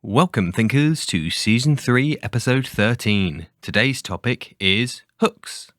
Welcome, thinkers, to Season 3, Episode 13. Today's topic is hooks.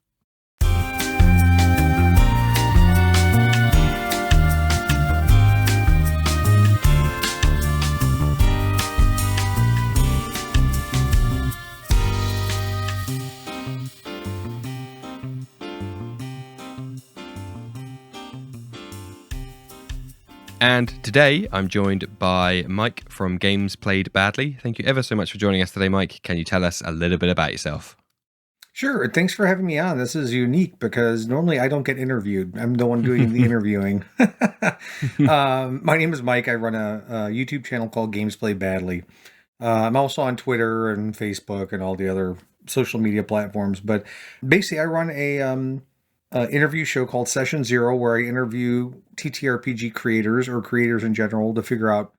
And today I'm joined by Mike from Games Played Badly. Thank you ever so much for joining us today, Mike. Can you tell us a little bit about yourself? Sure. Thanks for having me on. This is unique because normally I don't get interviewed. I'm the one doing the interviewing. My name is Mike. I run a YouTube channel called Games Played Badly. I'm also on Twitter and Facebook and all the other social media platforms. But basically, I run a interview show called Session Zero, where I interview TTRPG creators or creators in general to figure out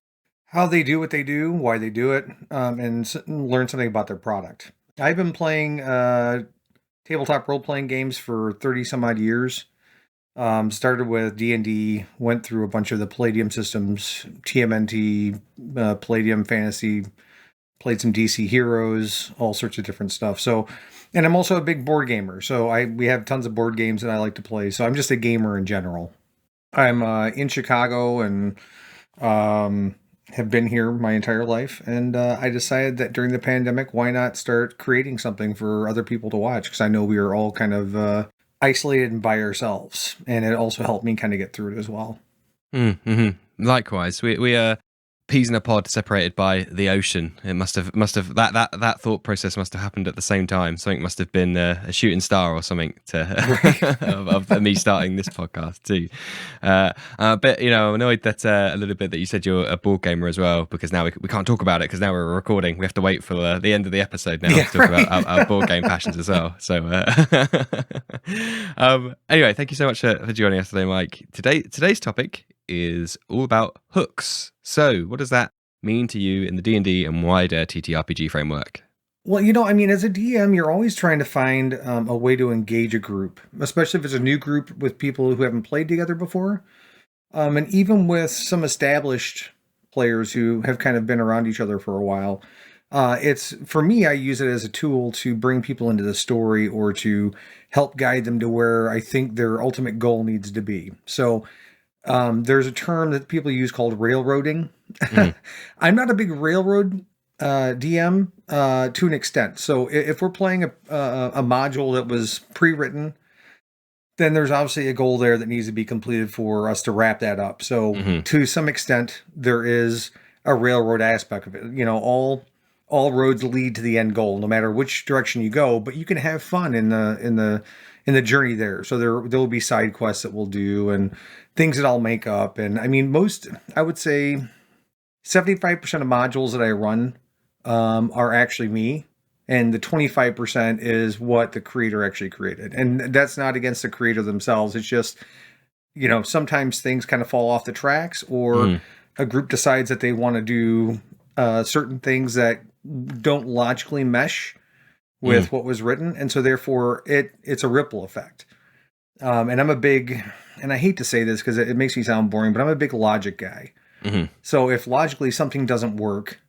how they do what they do, why they do it, and learn something about their product. I've been playing tabletop role-playing games for 30 some odd years. Started with D&D, went through a bunch of the Palladium systems, TMNT, Palladium Fantasy, played some DC Heroes, all sorts of different stuff. So, and I'm also a big board gamer. So we have tons of board games that I like to play. So I'm just a gamer in general. I'm in Chicago and have been here my entire life. And I decided that during the pandemic, why not start creating something for other people to watch? Because I know we are all kind of isolated and by ourselves. And it also helped me kind of get through it as well. Mm-hmm. Likewise, we are peas in a pod separated by the ocean. It must have that thought process must have happened at the same time. Something must have been a shooting star or something of me starting this podcast too. But I'm annoyed that a little bit that you said you're a board gamer as well, because now we can't talk about it because now we're recording. We have to wait for the end of the episode now to talk about our board game passions as well. So anyway, thank you so much for joining us today, Mike. Today's topic is all about hooks. So what does that mean to you in the D&D and wider TTRPG framework? Well, as a DM, you're always trying to find a way to engage a group, especially if it's a new group with people who haven't played together before. And even with some established players who have kind of been around each other for a while. For me, I use it as a tool to bring people into the story or to help guide them to where I think their ultimate goal needs to be. So there's a term that people use called railroading. I'm not a big railroad DM to an extent. So if we're playing a module that was pre-written, then there's obviously a goal there that needs to be completed for us to wrap that up. So to some extent, there is a railroad aspect of it. All roads lead to the end goal, no matter which direction you go. But you can have fun in the journey there. So there will be side quests that we'll do and things that I'll make up. And I would say 75% of modules that I run are actually me. And the 25% is what the creator actually created. And that's not against the creator themselves. It's just, sometimes things kind of fall off the tracks, or a group decides that they want to do certain things that don't logically mesh with what was written. And so therefore it's a ripple effect. And I'm a big, and I hate to say this because it makes me sound boring, but I'm a big logic guy. So if logically something doesn't work,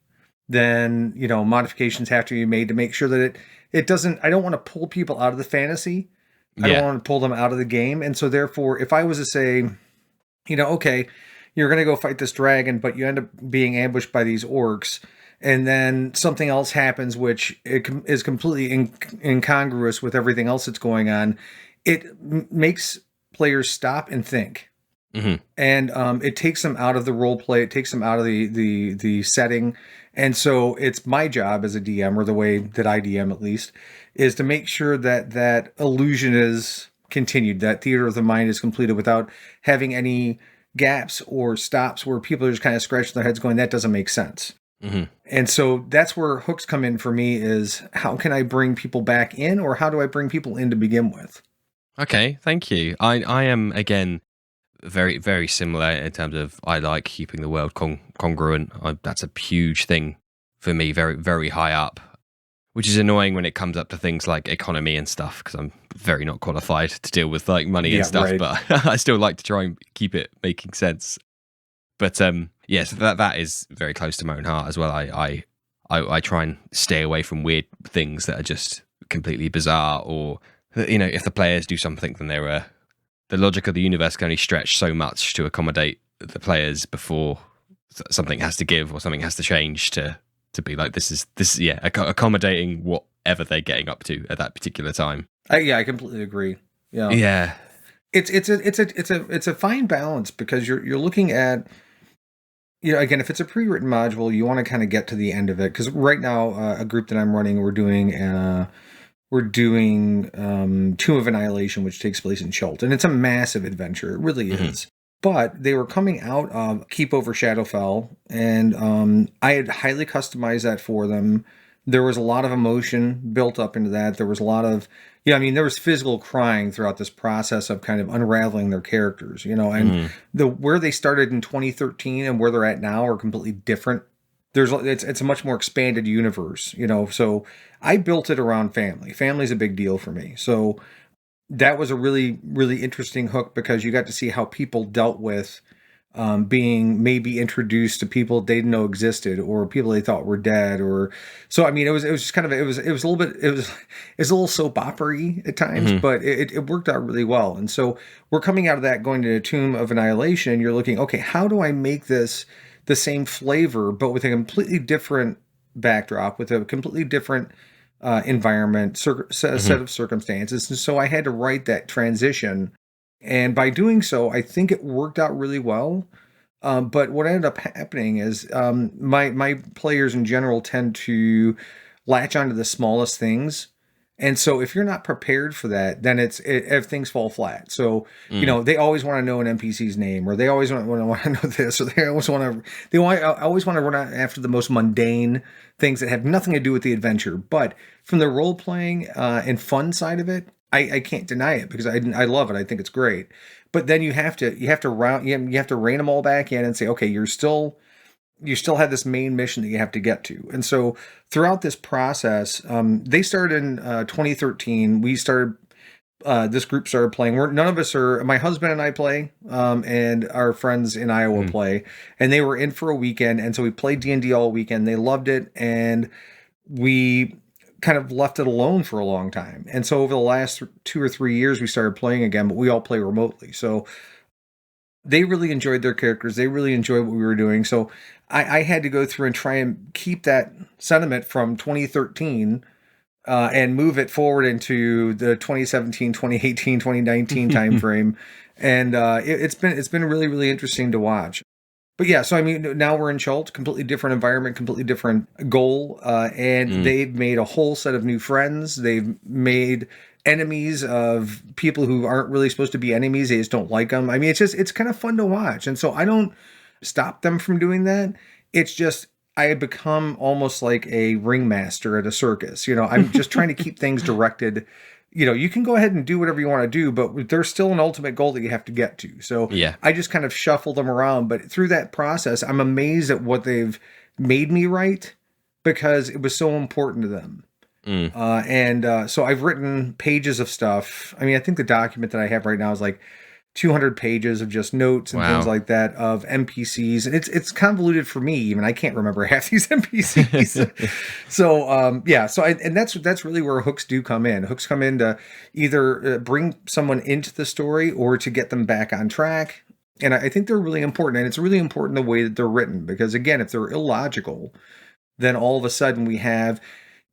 then, modifications have to be made to make sure that it doesn't, I don't want to pull people out of the fantasy. I don't want to pull them out of the game. And so therefore, if I was to say, okay, you're going to go fight this dragon, but you end up being ambushed by these orcs, and then something else happens, which is completely incongruous with everything else that's going on, it makes players stop and think. And it takes them out of the role play. It takes them out of the setting. And so it's my job as a DM, or the way that I DM at least, is to make sure that illusion is continued, that theater of the mind is completed without having any gaps or stops where people are just kind of scratching their heads going, that doesn't make sense. And so that's where hooks come in for me, is how can I bring people back in, or how do I bring people in to begin with? Okay, thank you. I am, again, very, very similar in terms of I like keeping the world congruent. That's a huge thing for me, very, very high up, which is annoying when it comes up to things like economy and stuff, because I'm very not qualified to deal with like money and stuff, but I still like to try and keep it making sense. But yeah, so that is very close to my own heart as well. I try and stay away from weird things that are just completely bizarre, or if the players do something, then the logic of the universe can only stretch so much to accommodate the players before something has to give or something has to change to be like this accommodating whatever they're getting up to at that particular time. I completely agree. Yeah. It's a fine balance, because you're looking at, again, if it's a pre-written module, you want to kind of get to the end of it, because right now a group that I'm running, we're doing Tomb of Annihilation, which takes place in Chult, and it's a massive adventure. It really is. But they were coming out of Keep Over Shadowfell, and I had highly customized that for them. There was a lot of emotion built up into that. There was a lot of, there was physical crying throughout this process of kind of unraveling their characters, and where they started in 2013 and where they're at now are completely different. It's a much more expanded universe, so I built it around family. Family's a big deal for me. So that was a really, really interesting hook, because you got to see how people dealt with being maybe introduced to people they didn't know existed, or people they thought were dead, or so. I mean, it was just kind of it was a little bit it was a little soap opera-y at times, but it worked out really well. And so we're coming out of that, going to Tomb of Annihilation, and you're looking, okay, how do I make this the same flavor, but with a completely different backdrop, with a completely different environment, set of circumstances? And so I had to write that transition. And by doing so, I think it worked out really well. But what ended up happening is my players in general tend to latch onto the smallest things. And so if you're not prepared for that, then if things fall flat. So, they always want to know an NPC's name, or they always want to know this, or they always want to run after the most mundane things that have nothing to do with the adventure. But from the role playing and fun side of it, I can't deny it, because I love it. I think it's great. But then you have to rein them all back in and say, okay, you still have this main mission that you have to get to. And so throughout this process, they started in 2013. This group started playing. None of us are. My husband and I play, and our friends in Iowa play. And they were in for a weekend, and so we played D&D all weekend. They loved it, and we kind of left it alone for a long time. And so over the last 2 or 3 years, we started playing again, but we all play remotely. So they really enjoyed their characters. They really enjoyed what we were doing. So I had to go through and try and keep that sentiment from 2013 and move it forward into the 2017, 2018, 2019 timeframe. And it's been really, really interesting to watch. But yeah, so I mean, now we're in Chult, completely different environment, completely different goal, and they've made a whole set of new friends. They've made enemies of people who aren't really supposed to be enemies. They just don't like them. I mean, it's kind of fun to watch. And so I don't stop them from doing that. It's just I have become almost like a ringmaster at a circus. I'm just trying to keep things directed. You can go ahead and do whatever you want to do, but there's still an ultimate goal that you have to get to. So yeah. I just kind of shuffle them around. But through that process, I'm amazed at what they've made me write, because it was so important to them. So I've written pages of stuff. I mean, I think the document that I have right now is like 200 pages of just notes and things like that of NPCs, and it's convoluted for me. Even I can't remember half these NPCs. So that's really where hooks do come in. Hooks come in to either bring someone into the story or to get them back on track. And I think they're really important, and it's really important the way that they're written, because again, if they're illogical, then all of a sudden we have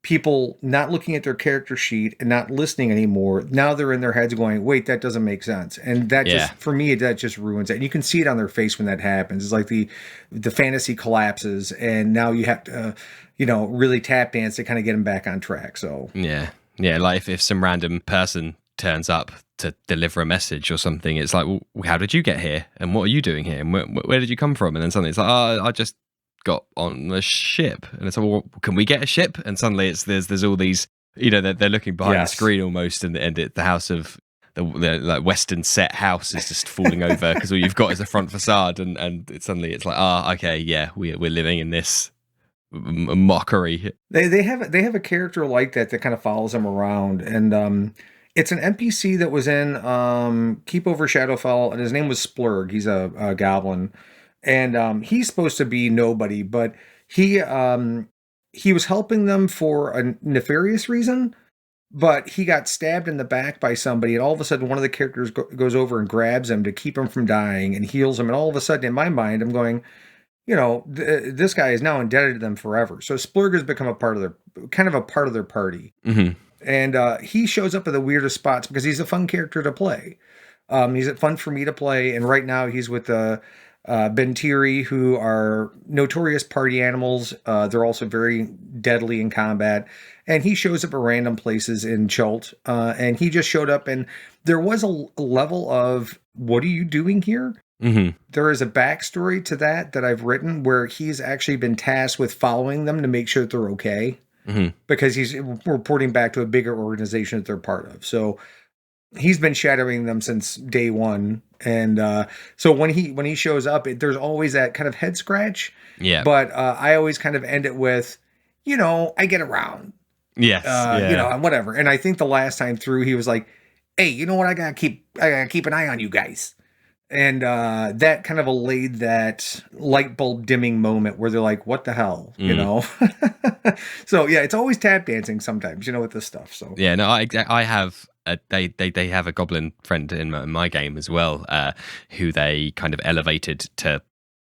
people not looking at their character sheet and not listening anymore. Now they're in their heads going, wait, that doesn't make sense. And that just, for me, that just ruins it. And you can see it on their face when that happens. It's like the fantasy collapses, and now you have to, really tap dance to kind of get them back on track. So yeah. Like if some random person turns up to deliver a message or something, it's like, well, how did you get here? And what are you doing here? And where did you come from? And then suddenly it's like, oh, I just got on a ship. And it's like, well, can we get a ship? And suddenly there's all these, they're looking behind the screen almost, and the house of the like Western set house is just falling over because all you've got is a front facade, and suddenly it's like, okay, yeah, we're living in this mockery. They have a character like that kind of follows them around, and it's an NPC that was in Keep Over Shadowfell, and his name was Splurg. He's a goblin. and he's supposed to be nobody, but he was helping them for a nefarious reason. But he got stabbed in the back by somebody, and all of a sudden, one of the characters goes over and grabs him to keep him from dying and heals him. And all of a sudden, in my mind, I'm going, this guy is now indebted to them forever. So Splurg has become a part of their party. Mm-hmm. And he shows up at the weirdest spots because he's a fun character to play. He's fun for me to play, and right now he's with Bentiri, who are notorious party animals. They're also very deadly in combat. And he shows up at random places in Chult. And he just showed up, and there was a level of, what are you doing here? Mm-hmm. There is a backstory to that I've written where he's actually been tasked with following them to make sure that they're okay. Mm-hmm. Because he's reporting back to a bigger organization that they're part of. So he's been shadowing them since day one. And so when he shows up, there's always that kind of head scratch. Yeah. But I always kind of end it with, I get around. Yes. And whatever. And I think the last time through, he was like, hey, you know what? I gotta keep an eye on you guys. And that kind of allayed that light bulb dimming moment where they're like, what the hell? So yeah, it's always tap dancing sometimes, with this stuff. So yeah, no, I have they have a goblin friend in my game as well, who they kind of elevated to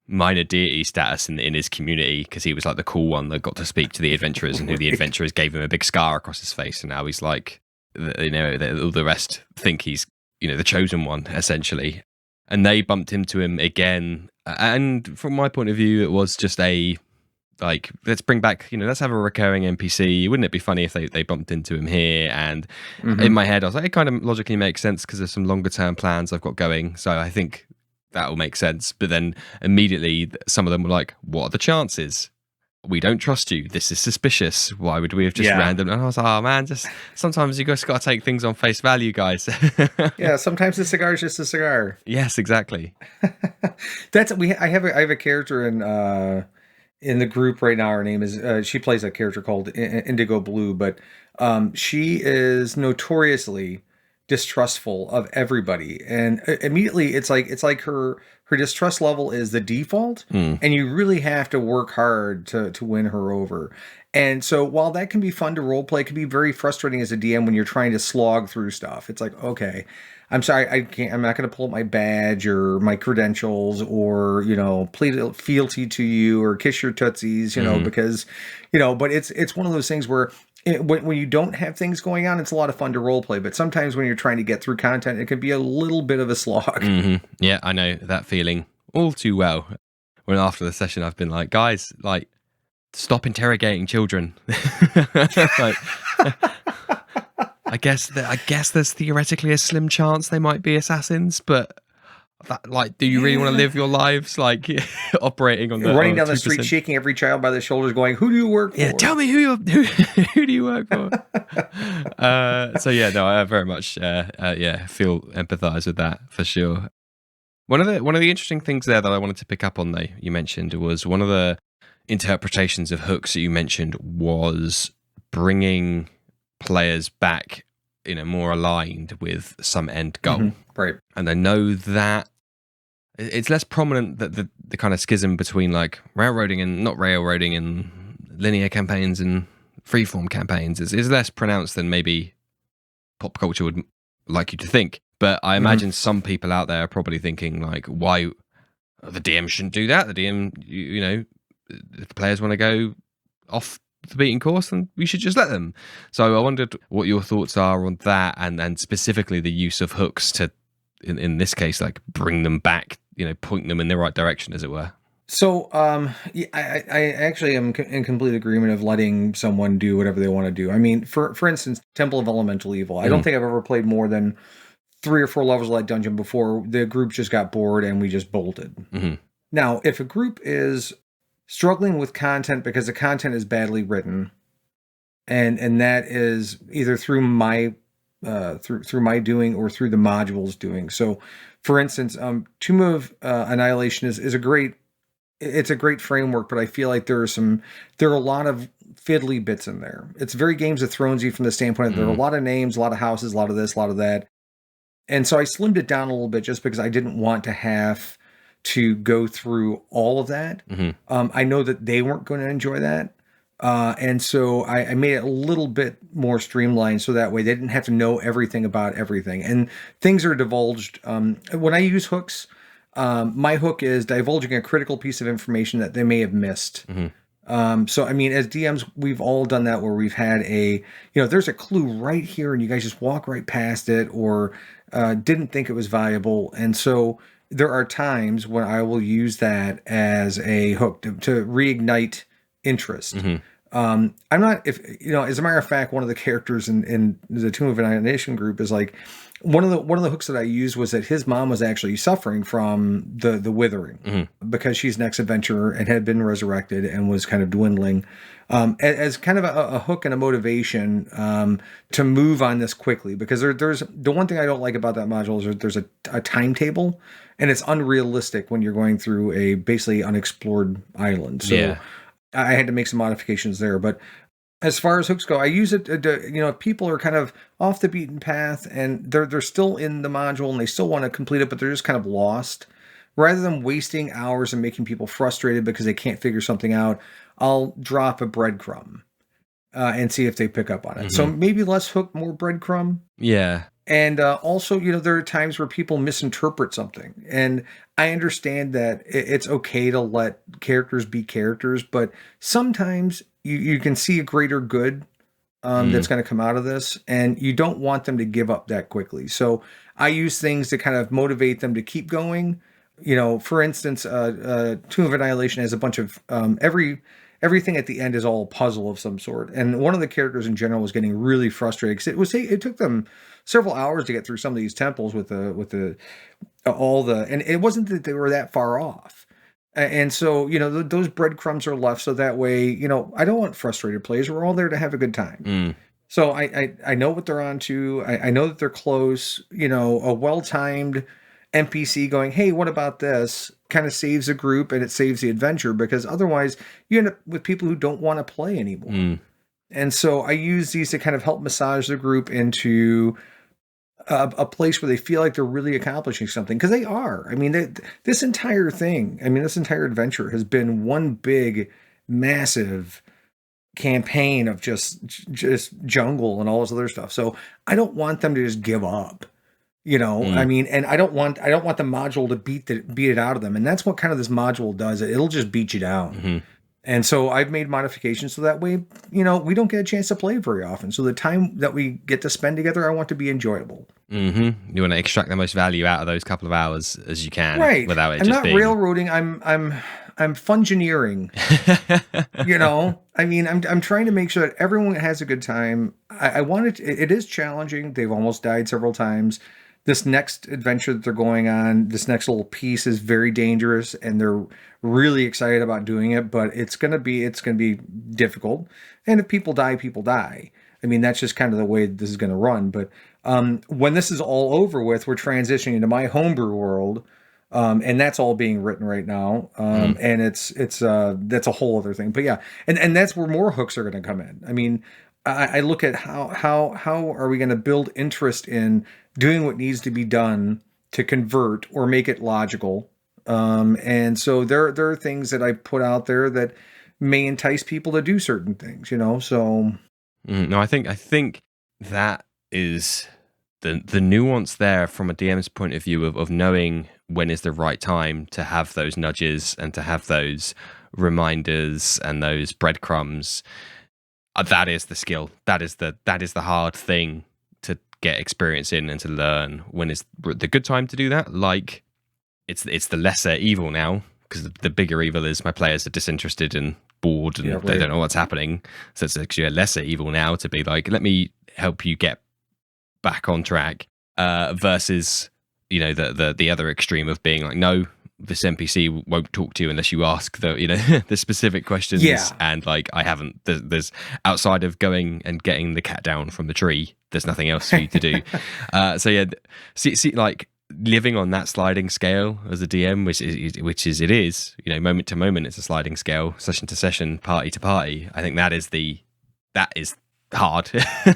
minor deity status in his community because he was like the cool one that got to speak to the adventurers and who the adventurers gave him a big scar across his face, and now he's like, all the rest think he's the chosen one essentially, and they bumped into him again. And from my point of view, it was just let's bring back, let's have a recurring NPC. Wouldn't it be funny if they bumped into him here? And in my head, I was like, it kind of logically makes sense because there's some longer term plans I've got going. So I think that will make sense. But then immediately some of them were like, what are the chances? We don't trust you. This is suspicious. Why would we have just random? And I was like, oh man, just sometimes you just got to take things on face value, guys. Yeah, sometimes a cigar is just a cigar. Yes, exactly. I have a character in the group right now. Her name is she plays a character called Indigo Blue, but she is notoriously distrustful of everybody, and immediately it's like her distrust level is the default, and you really have to work hard to win her over. And so while that can be fun to role play, it can be very frustrating as a DM when you're trying to slog through stuff. It's like, okay, I'm sorry, I'm not going to pull up my badge or my credentials or, plead fealty to you or kiss your tootsies, because, but it's one of those things where when you don't have things going on, it's a lot of fun to role play. But sometimes when you're trying to get through content, it can be a little bit of a slog. Mm-hmm. Yeah, I know that feeling all too well. When after the session, I've been like, guys, stop interrogating children. I guess there's theoretically a slim chance they might be assassins, but do you really want to live your lives operating on the running down the street, shaking every child by the shoulders, going, "Who do you work for? Yeah, tell me who do you work for?" So yeah, no, I very much feel empathize with that for sure. One of the interesting things there that I wanted to pick up on, though, you mentioned was one of the interpretations of hooks that you mentioned was bringing players back more aligned with some end goal. Mm-hmm. Right. And I know that it's less prominent that the kind of schism between railroading and not railroading and linear campaigns and freeform campaigns is less pronounced than maybe pop culture would like you to think. But I imagine some people out there are probably thinking why the DM shouldn't do that. The DM, if the players want to go off the beaten course, then we should just let them. So I wondered what your thoughts are on that, and specifically the use of hooks to, in this case, bring them back, point them in the right direction, as it were. So I actually am in complete agreement of letting someone do whatever they want to do. I mean, for instance, Temple of Elemental Evil. I don't think I've ever played more than 3 or 4 levels of that dungeon before the group just got bored and we just bolted. Mm-hmm. Now, if a group is struggling with content because the content is badly written, and that is either through my through my doing or through the modules doing. So, for instance, Tomb of Annihilation is a great framework, but I feel like there are a lot of fiddly bits in there. It's very Games of Thronesy from the standpoint that there are a lot of names, a lot of houses, a lot of this, a lot of that. And so I slimmed it down a little bit just because I didn't want to have to go through all of that. I know that they weren't going to enjoy that. And so I made it a little bit more streamlined so that way they didn't have to know everything about everything. And things are divulged. When I use hooks, my hook is divulging a critical piece of information that they may have missed. So, I mean, as DMs, we've all done that where we've had there's a clue right here and you guys just walk right past it or didn't think it was valuable. And so there are times when I will use that as a hook to reignite interest. I'm not, as a matter of fact, one of the characters in the Tomb of Annihilation group is like, one of the hooks that I used was that his mom was actually suffering from the withering because she's an ex-adventurer and had been resurrected and was kind of dwindling, as kind of a hook and a motivation to move on this quickly. Because there's the one thing I don't like about that module is there's a timetable, and it's unrealistic when you're going through a basically unexplored island. So I had to make some modifications there, but as far as hooks go, I use it to, people are kind of off the beaten path and they're still in the module and they still want to complete it, but they're just kind of lost. Rather than wasting hours and making people frustrated because they can't figure something out, I'll drop a breadcrumb and see if they pick up on it. So maybe less hook, more breadcrumb. Yeah. And also, there are times where people misinterpret something. And I understand that it's okay to let characters be characters, but sometimes you can see a greater good that's going to come out of this, and you don't want them to give up that quickly. So I use things to kind of motivate them to keep going. For instance, Tomb of Annihilation has a bunch of everything at the end is all a puzzle of some sort. And one of the characters in general was getting really frustrated because it took them several hours to get through some of these temples with and it wasn't that they were that far off. And so, those breadcrumbs are left so that way, I don't want frustrated players. We're all there to have a good time. So I know what they're on to. I know that they're close. A well-timed NPC going, hey, what about this? Kind of saves a group and it saves the adventure, because otherwise you end up with people who don't want to play anymore. And so I use these to kind of help massage the group into a place where they feel like they're really accomplishing something, because they are. I mean, this entire adventure has been one big, massive campaign of just jungle and all this other stuff. So I don't want them to just give up. I mean, and I don't want the module to beat it out of them. And that's what kind of this module does. It'll just beat you down. And so I've made modifications so that way, we don't get a chance to play very often. So the time that we get to spend together, I want to be enjoyable. You want to extract the most value out of those couple of hours as you can, right? Without it I'm just not being railroading. I'm fungineering. I mean, I'm trying to make sure that everyone has a good time. I want it is challenging. They've almost died several times. This next adventure that they're going on, this next little piece is very dangerous, and they're really excited about doing it, but it's going to be difficult. And if people die, people die. I mean, that's just kind of the way this is going to run. But when this is all over with, we're transitioning into my homebrew world, and that's all being written right now. And it's that's a whole other thing. But yeah, and that's where more hooks are going to come in. I mean, I look at how are we going to build interest in doing what needs to be done to convert or make it logical. And so there are things that I put out there that may entice people to do certain things, so. No, I think that is the nuance there from a DM's point of view of knowing when is the right time to have those nudges and to have those reminders and those breadcrumbs. That is the skill. That is the hard thing to get experience in and to learn. When is the good time to do that? Like, it's the lesser evil now, because the bigger evil is my players are disinterested and bored and they don't know what's happening. So it's actually a lesser evil now to be like, let me help you get back on track. Versus, the other extreme of being like, no, this NPC won't talk to you unless you ask the the specific questions. And like, I haven't. There's outside of going and getting the cat down from the tree, there's nothing else for you to do. So yeah, see, like living on that sliding scale as a DM, which is moment to moment, it's a sliding scale, session to session, party to party. I think that is hard,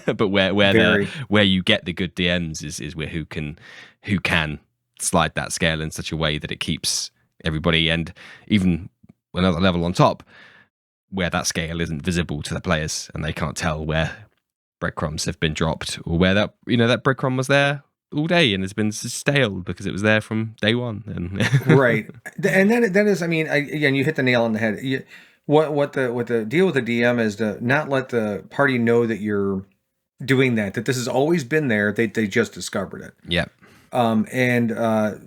but where you get the good DMs is where who can slide that scale in such a way that it keeps everybody, and even another level on top where that scale isn't visible to the players and they can't tell where breadcrumbs have been dropped or where that that breadcrumb was there all day and has been stale because it was there from day one. And Right. And that is, I mean, again, you hit the nail on the head. What the deal with the DM is to not let the party know that you're doing that this has always been there. They just discovered it. Yeah. And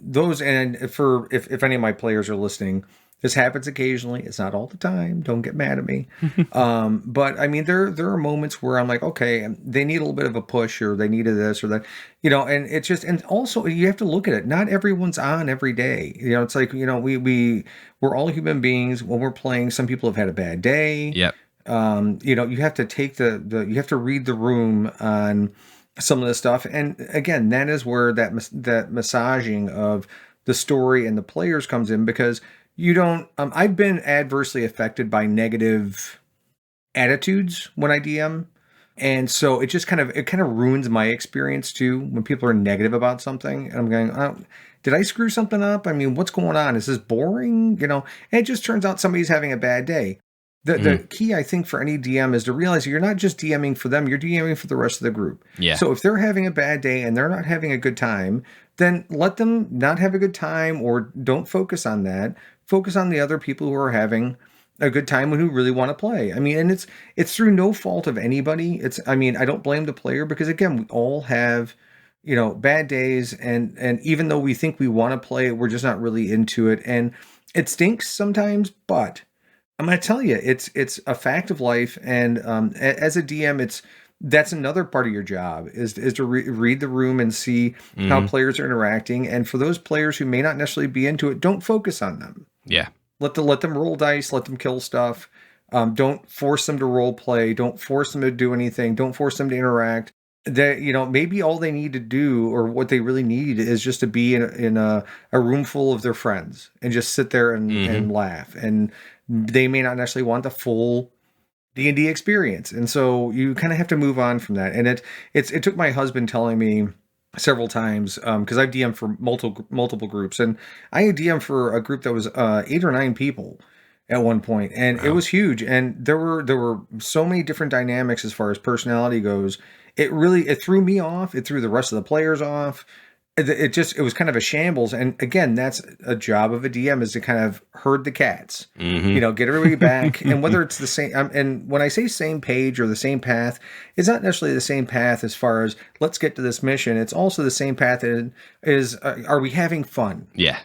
those, and for if any of my players are listening, this happens occasionally. It's not all the time. Don't get mad at me. But I mean, there are moments where I'm like, okay, they need a little bit of a push, or they needed this or that, and it's just, and also you have to look at it. Not everyone's on every day. It's like, we're all human beings when we're playing. Some people have had a bad day. Yep. You have to take you have to read the room on some of this stuff. And again, that is where that massaging of the story and the players comes in, because you don't, I've been adversely affected by negative attitudes when I DM. And so it just kind of ruins my experience too, when people are negative about something. And I'm going, oh, did I screw something up? I mean, what's going on? Is this boring? And it just turns out somebody's having a bad day. The key, I think, for any DM is to realize you're not just DMing for them, you're DMing for the rest of the group. Yeah. So if they're having a bad day and they're not having a good time, then let them not have a good time, or don't focus on that. Focus on the other people who are having a good time and who really want to play. I mean, and it's through no fault of anybody. I don't blame the player, because again, we all have, bad days, and even though we think we want to play, we're just not really into it. And it stinks sometimes, but I'm going to tell you, it's a fact of life. And as a DM, that's another part of your job is to read the room and see how players are interacting. And for those players who may not necessarily be into it, don't focus on them. Yeah. Let them roll dice, let them kill stuff. Don't force them to role play. Don't force them to do anything. Don't force them to interact. Maybe all they need to do, or what they really need, is just to be in a room full of their friends and just sit there and laugh. And they may not necessarily want the full D&D experience. And so you kind of have to move on from that. And it took my husband telling me several times, because I've DM'd for multiple groups, and I DM for a group that was 8 or 9 people at one point, and It was huge. And there were so many different dynamics as far as personality goes. It threw me off. It threw the rest of the players off. It was kind of a shambles. And again, that's a job of a DM, is to kind of herd the cats, get everybody back. And whether it's the same, and when I say same page or the same path, it's not necessarily the same path as far as let's get to this mission. It's also the same path is are we having fun? Yeah.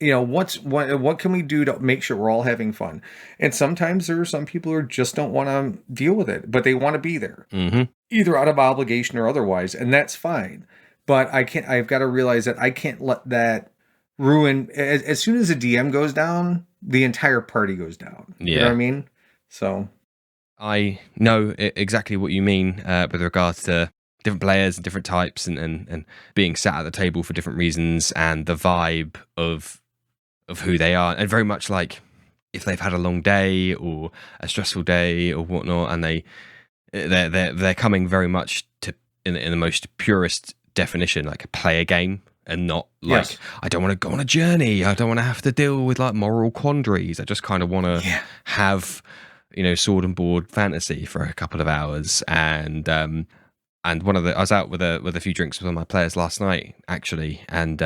What can we do to make sure we're all having fun? And sometimes there are some people who just don't want to deal with it, but they want to be there, either out of obligation or otherwise. And that's fine. But I've got to realize that I can't let that ruin. As soon as the DM goes down, the entire party goes down. Yeah. You know what I mean? So I know exactly what you mean with regards to different players and different types, and being sat at the table for different reasons, and the vibe of who they are, and very much like if they've had a long day or a stressful day or whatnot, and they're coming very much to in the most purest definition, like a play a game, and not like, yes, I don't want to go on a journey, I don't want to have to deal with like moral quandaries, I just kind of want to have sword and board fantasy for a couple of hours. And I was out with a few drinks with one of my players last night actually, and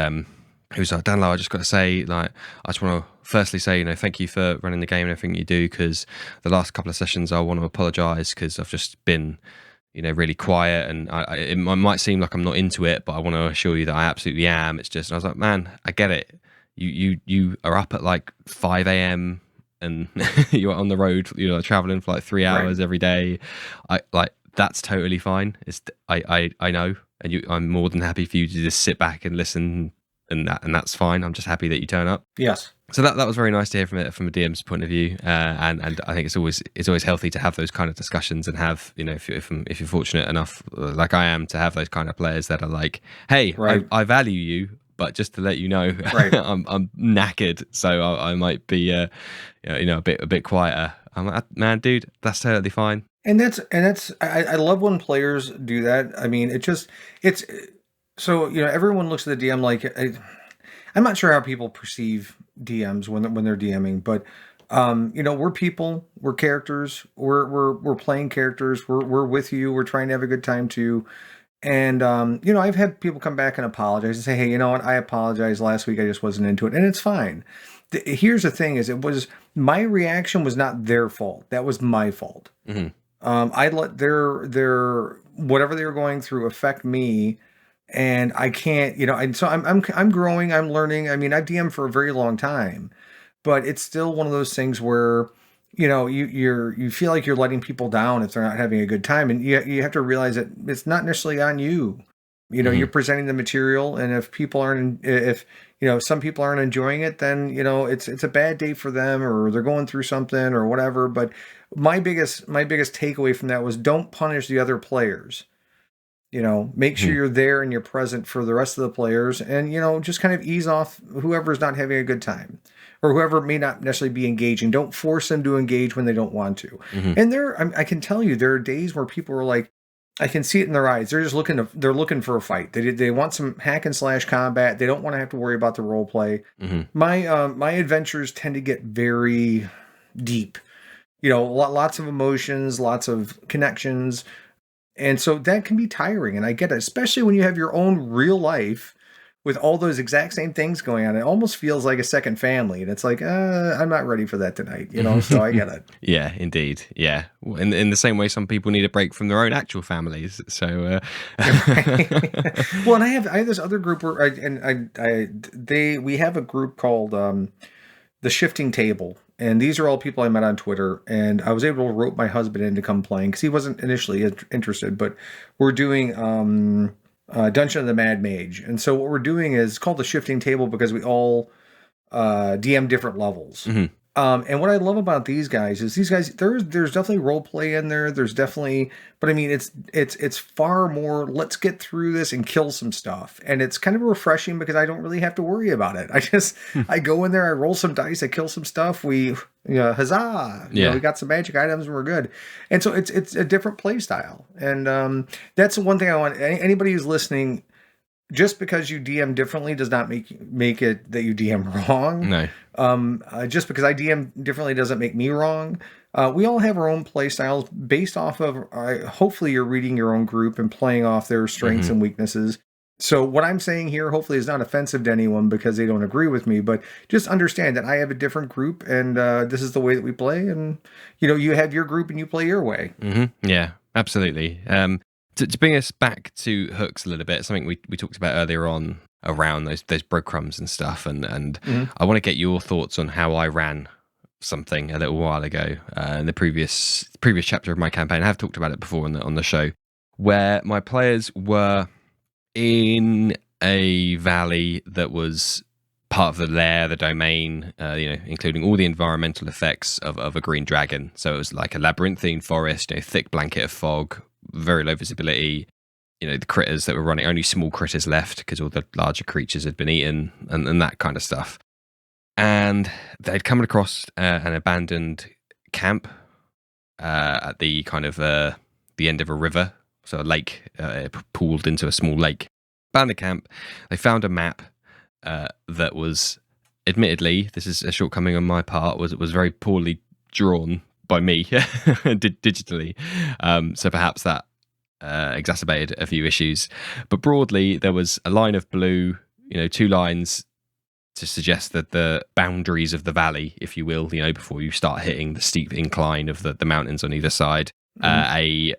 he was like, Danlo, I just got to say, like, I just want to firstly say, thank you for running the game and everything you do, because the last couple of sessions I want to apologize because I've just been really quiet, and it might seem like I'm not into it, but I want to assure you that I absolutely am. It's just, and I was like, man, I get it. You are up at like 5 a.m. and you're on the road, traveling for like 3 hours every day. That's totally fine. I know, and I'm more than happy for you to just sit back and listen, and that's fine. I'm just happy that you turn up. Yes. So that was very nice to hear from a DM's point of view, and I think it's always healthy to have those kind of discussions, and have if you're fortunate enough, like I am, to have those kind of players that are like, hey, I value you, but just to let you know, I'm knackered, so I might be a bit quieter. I'm like, man, dude, that's totally fine. And that's I love when players do that. I mean, so everyone looks at the DM like, I'm not sure how people perceive DMs when they're DMing, but we're people, we're characters, we're playing characters, we're with you, we're trying to have a good time too. And I've had people come back and apologize and say, hey, you know what, I apologize last week, I just wasn't into it, and it's fine. Here's the thing: is it was my reaction was not their fault. That was my fault. Mm-hmm. I let their whatever they were going through affect me, and I can't, and so I'm growing, I'm learning. I mean, I've DM'd for a very long time, but it's still one of those things where you feel like you're letting people down if they're not having a good time, and you have to realize that it's not necessarily on you. You're presenting the material, and if people aren't, if some people aren't enjoying it, then it's a bad day for them, or they're going through something or whatever. But my biggest takeaway from that was, don't punish the other players. Make sure you're there and you're present for the rest of the players, and just kind of ease off whoever's not having a good time, or whoever may not necessarily be engaging. Don't force them to engage when they don't want to. And I can tell you, there are days where people are like, I can see it in their eyes. They're just they're looking for a fight. They want some hack and slash combat. They don't want to have to worry about the role play. My adventures tend to get very deep. Lots of emotions, lots of connections. And so that can be tiring, and I get it, especially when you have your own real life with all those exact same things going on. It almost feels like a second family, and it's like, I'm not ready for that tonight, so I get it. Yeah, indeed. Yeah. In the same way some people need a break from their own actual families. So, Well, and I have this other group where we have a group called the Shifting Table. And these are all people I met on Twitter, and I was able to rope my husband in to come playing because he wasn't initially interested. But we're doing Dungeon of the Mad Mage, and so what we're doing is called the Shifting Table because we all DM different levels. And what I love about these guys is there's definitely role play in there. There's definitely, but I mean, it's far more, let's get through this and kill some stuff. And it's kind of refreshing because I don't really have to worry about it. I go in there, I roll some dice, I kill some stuff. Huzzah! We got some magic items and we're good. And so it's a different play style. And that's the one thing I want anybody who's listening. Just because you DM differently does not make it that you DM wrong. No. Just because I DM differently doesn't make me wrong. We all have our own play styles based off of, hopefully you're reading your own group and playing off their strengths and weaknesses. So what I'm saying here hopefully is not offensive to anyone because they don't agree with me, but just understand that I have a different group, and this is the way that we play, and you have your group and you play your way. Yeah, absolutely. To bring us back to hooks a little bit, something we talked about earlier on around those breadcrumbs and stuff, and I want to get your thoughts on how I ran something a little while ago in the previous chapter of my campaign. I have talked about it before on the show, where my players were in a valley that was part of the lair, the domain, including all the environmental effects of a green dragon. So it was like a labyrinthine forest, thick blanket of fog, very low visibility. The critters that were running, only small critters left because all the larger creatures had been eaten, and that kind of stuff. And they'd come across an abandoned camp at the kind of the end of a river, so a lake pooled into a small lake. Abandoned camp. They found a map that was, admittedly, this is a shortcoming on my part, was very poorly drawn by me digitally, so perhaps that exacerbated a few issues. But broadly, there was a line of blue, 2 lines to suggest that the boundaries of the valley, if you will, before you start hitting the steep incline of the mountains on either side. A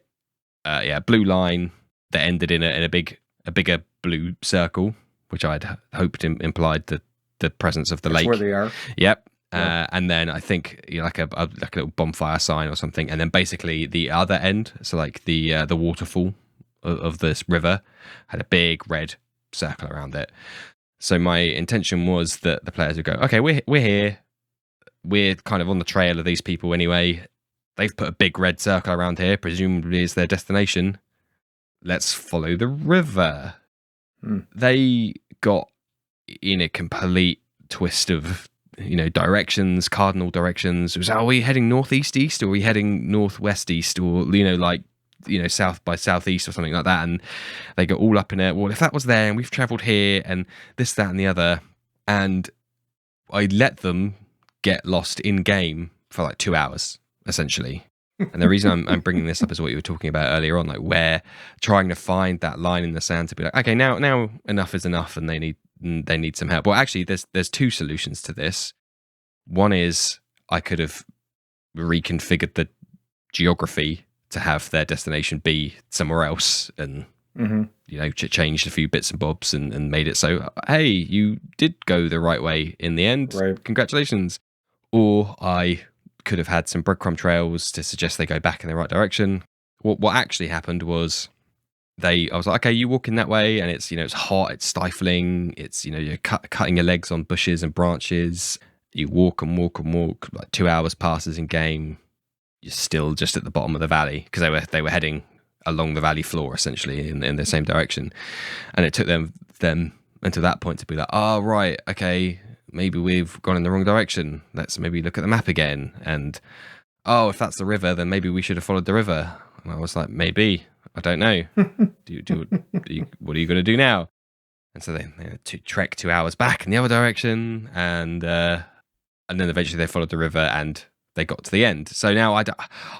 blue line that ended in a bigger blue circle, which I'd hoped implied the presence of the lake. Where they are. Yep. And then I think like a little bonfire sign or something, and then basically the other end, so like the waterfall of this river, had a big red circle around it. So my intention was that the players would go, okay, we're here, we're kind of on the trail of these people anyway. They've put a big red circle around here, presumably is their destination. Let's follow the river. They got in a complete twist of directions, cardinal directions. It was, are we heading northeast east, or are we heading northwest east, or south by southeast or something like that? And they got all up in it. Well, if that was there and we've travelled here and this, that, and the other, and I let them get lost in game for like 2 hours, essentially. And the reason I'm bringing this up is what you were talking about earlier on, like where trying to find that line in the sand to be like, okay, now enough is enough, and they need some help. Well, actually, there's two solutions to this. One is I could have reconfigured the geography to have their destination be somewhere else, and changed a few bits and bobs and made it so, hey, you did go the right way in the end. Right. Congratulations. Or I could have had some breadcrumb trails to suggest they go back in the right direction. What actually happened was I was like, okay, you walk in that way, and it's it's hot, it's stifling, it's you're cutting your legs on bushes and branches. You walk and walk and walk, like 2 hours passes in game. You're still just at the bottom of the valley because they were heading along the valley floor essentially in the same direction, and it took them until that point to be like, oh right, okay, maybe we've gone in the wrong direction. Let's maybe look at the map again. And oh, if that's the river, then maybe we should have followed the river. And I was like, maybe, I don't know. What are you going to do now? And so they had to trek 2 hours back in the other direction, and then eventually they followed the river and they got to the end. So now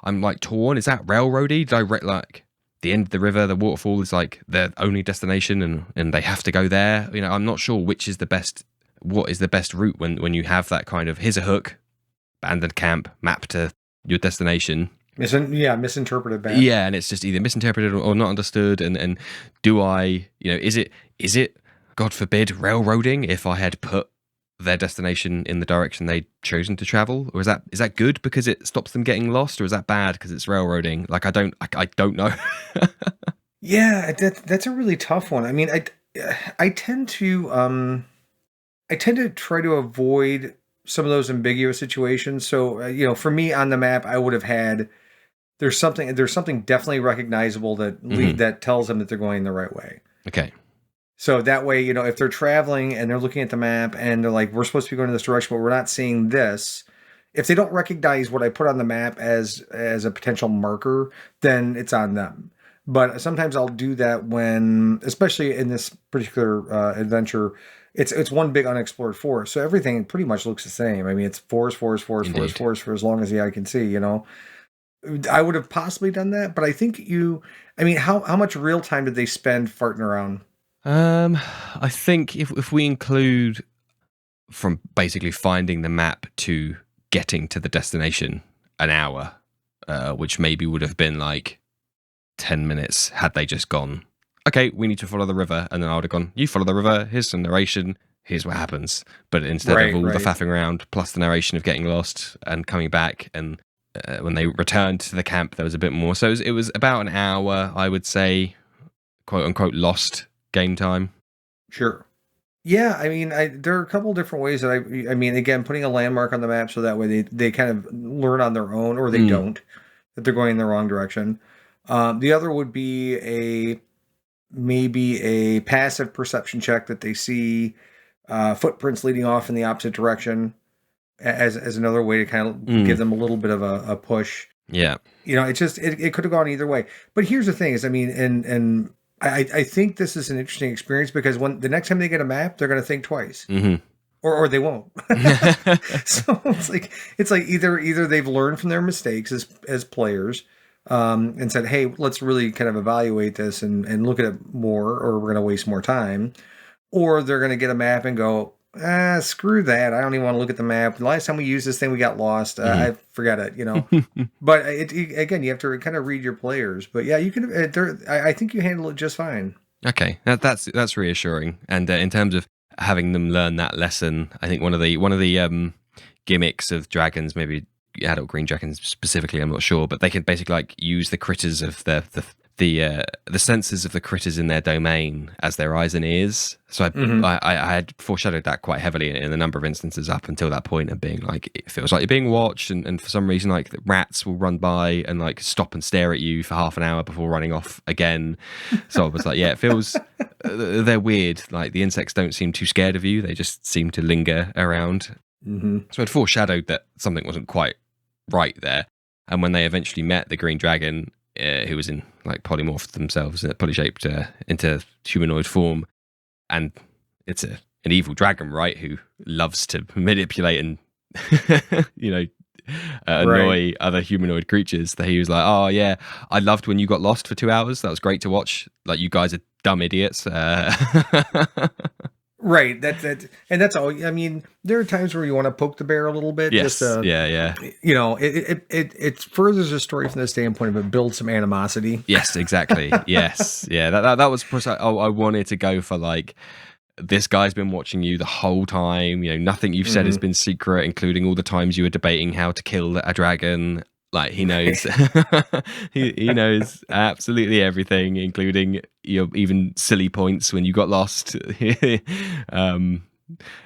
I'm like torn. Is that railroady? Direct, like the end of the river, the waterfall is like their only destination, and they have to go there. I'm not sure which is the best. What is the best route when you have that kind of, here's a hook, abandoned camp, map to your destination. Misinterpreted bad. Yeah, and it's just either misinterpreted or not understood. And do I, is it, God forbid, railroading if I had put their destination in the direction they'd chosen to travel? Or is that good because it stops them getting lost? Or is that bad because it's railroading? Like, I don't know. Yeah, that's a really tough one. I mean, I tend to try to avoid some of those ambiguous situations. So, for me on the map, I would have had, there's something definitely recognizable that tells them that they're going the right way. Okay. So that way, if they're traveling and they're looking at the map and they're like, we're supposed to be going in this direction, but we're not seeing this. If they don't recognize what I put on the map as a potential marker, then it's on them. But sometimes I'll do that when, especially in this particular adventure, it's one big unexplored forest. So everything pretty much looks the same. I mean, it's forest for as long as the eye can see, I would have possibly done that, but I think how much real time did they spend farting around? I think if we include from basically finding the map to getting to the destination an hour, which maybe would have been like 10 minutes had they just gone, okay, we need to follow the river, and then I would have gone, you follow the river, here's some narration, here's what happens. But instead of all the faffing around plus the narration of getting lost and coming back, and when they returned to the camp there was a bit more. So it was about an hour, I would say, quote unquote, lost game time. Sure. Yeah, I mean, there are a couple different ways that I mean, again, putting a landmark on the map so that way they kind of learn on their own, or they don't, that they're going in the wrong direction. The other would be maybe a passive perception check that they see footprints leading off in the opposite direction as another way to kind of give them a little bit of a push. Yeah. It could have gone either way. But here's the thing is, I mean, and I think this is an interesting experience because when the next time they get a map, they're going to think twice, or they won't. So it's like either they've learned from their mistakes as players, and said, hey, let's really kind of evaluate this and look at it more, or we're going to waste more time, or they're going to get a map and go, screw that, I don't even want to look at the map. The last time we used this thing, we got lost. I forgot it, But again, you have to kind of read your players. But yeah, you can. I think you handle it just fine. Okay, that's reassuring. And in terms of having them learn that lesson, I think one of the gimmicks of dragons, maybe adult green dragons specifically, I'm not sure, but they can basically like use the critters of the senses of the critters in their domain as their eyes and ears. So I had foreshadowed that quite heavily in a number of instances up until that point of being like, it feels like you're being watched, and for some reason like the rats will run by and like stop and stare at you for half an hour before running off again. So I was like, yeah, it feels they're weird. Like the insects don't seem too scared of you, they just seem to linger around. So I'd foreshadowed that something wasn't quite right there. And when they eventually met the green dragon, who was in like polymorphed themselves, polyshaped into humanoid form, and it's an evil dragon, right? Who loves to manipulate and, annoy other humanoid creatures. That he was like, oh yeah, I loved when you got lost for 2 hours. That was great to watch. Like, you guys are dumb idiots. Right. And that's all. I mean, there are times where you want to poke the bear a little bit. Yes. Just Yeah. it furthers the story from the standpoint of it builds some animosity. Yes, exactly. Yes. Yeah. That was precise. I wanted to go for like, this guy's been watching you the whole time. Nothing you've said has been secret, including all the times you were debating how to kill a dragon. Like, he knows, he knows absolutely everything, including your even silly points when you got lost. And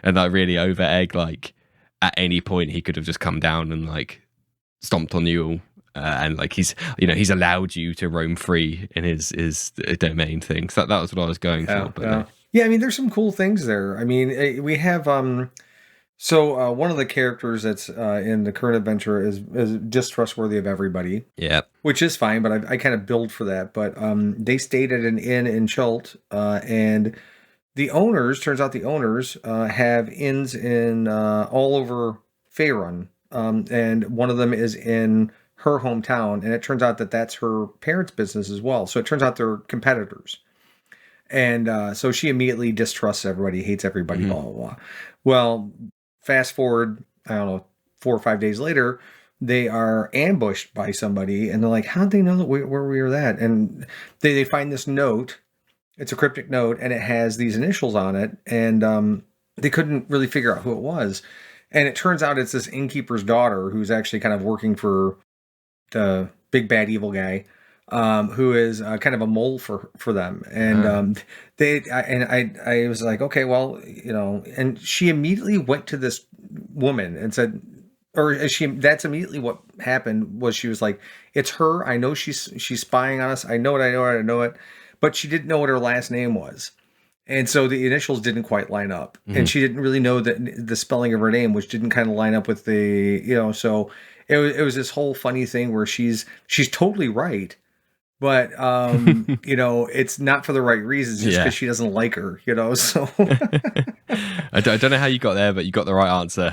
like really over egg, like at any point he could have just come down and like stomped on you. And like he's allowed you to roam free in his domain thing. So that was what I was going for. But yeah, I mean, there's some cool things there. I mean, we have so one of the characters that's in the current adventure is distrustworthy of everybody. Yeah, which is fine, but I kind of build for that. But they stayed at an inn in Chult, and turns out the owners have inns in all over Faerun, and one of them is in her hometown, and it turns out that that's her parents' business as well. So it turns out they're competitors. And so she immediately distrusts everybody, hates everybody, blah, blah, blah. Well, fast forward, I don't know, 4 or 5 days later, they are ambushed by somebody, and they're like, how'd they know that where we were at? And they find this note. It's a cryptic note, and it has these initials on it, and they couldn't really figure out who it was. And it turns out it's this innkeeper's daughter who's actually kind of working for the big bad evil guy. Who is kind of a mole for them, and I was like, okay, well, and she immediately went to this woman and said, that's immediately what happened. Was she was like, it's her. I know she's spying on us. I know it, but she didn't know what her last name was, and so the initials didn't quite line up, and she didn't really know that the spelling of her name, which didn't kind of line up with the so it was this whole funny thing where she's totally right. But, it's not for the right reasons, just because she doesn't like her, so. I don't know how you got there, but you got the right answer.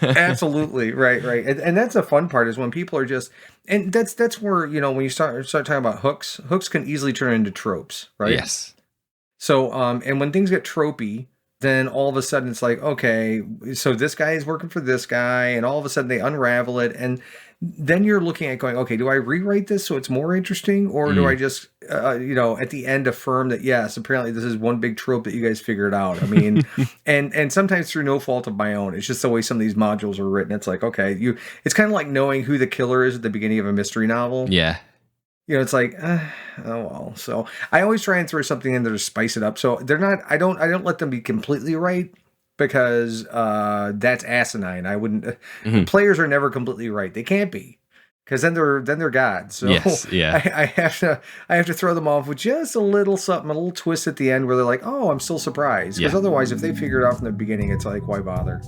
Absolutely. Right. And that's the fun part, is when people are just, and that's where, when you start talking about hooks can easily turn into tropes, right? Yes. So, and when things get tropey, then all of a sudden it's like, okay, so this guy is working for this guy, and all of a sudden they unravel it, and then you're looking at going, okay, do I rewrite this so it's more interesting, or do I just, at the end affirm that, yes, apparently this is one big trope that you guys figured out? I mean, and sometimes through no fault of my own, it's just the way some of these modules are written. It's like, okay, it's kind of like knowing who the killer is at the beginning of a mystery novel. Yeah. It's like, oh well. So I always try and throw something in there to spice it up. So they're not. I don't let them be completely right, because that's asinine. I wouldn't. Players are never completely right. They can't be, because then they're gods. So yes, yeah. I have to throw them off with just a little something, a little twist at the end where they're like, oh, I'm still surprised. Because otherwise, if they figure it out from the beginning, it's like, why bother?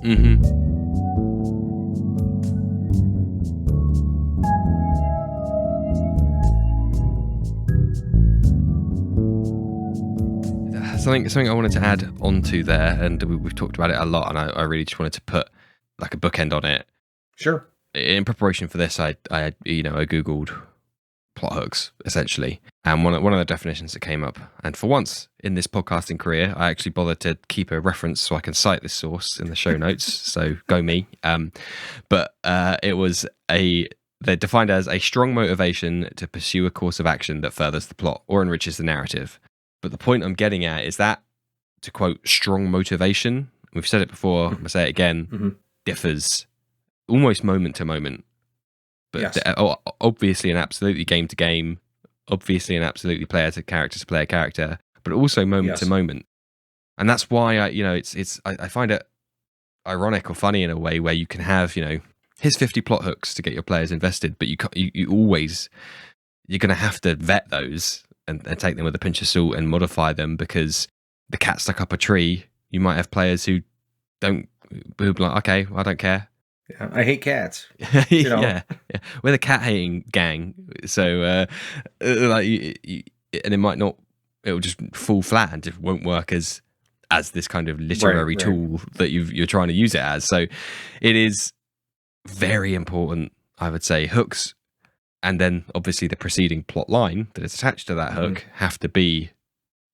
Something I wanted to add onto there, and we've talked about it a lot, and I really just wanted to put like a bookend on it. Sure. In preparation for this, I googled plot hooks essentially, and one of the definitions that came up, and for once in this podcasting career, I actually bothered to keep a reference so I can cite this source in the show notes. So go me. But it was they're defined as a strong motivation to pursue a course of action that furthers the plot or enriches the narrative. But the point I'm getting at is that, to quote, strong motivation, we've said it before, I'm going to say it again, differs almost moment to moment. But obviously and absolutely game to game, obviously and absolutely player to player character, but also moment to moment. And that's why I find it ironic or funny in a way where you can have, here's 50 plot hooks to get your players invested, but you're going to have to vet those and take them with a pinch of salt and modify them, because the cat stuck up a tree. You might have players who be like, okay, I don't care. Yeah, I hate cats. Yeah, we're the cat hating gang. So, and it might not. It will just fall flat and it won't work as as this kind of literary tool that you're trying to use it as. So it is very important, I would say. Hooks, and then obviously the preceding plot line that is attached to that hook have to be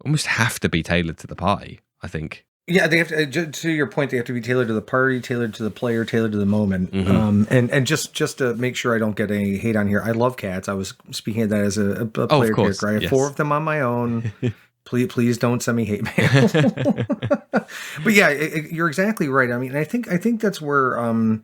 tailored to the party, I think. Yeah, they have to your point, they have to be tailored to the party, tailored to the player, tailored to the moment. And just to make sure I don't get any hate on here, I love cats. I was speaking of that as a player character. I have 4 of them on my own. Please don't send me hate mail. But yeah, you're exactly right. I mean, I think that's where when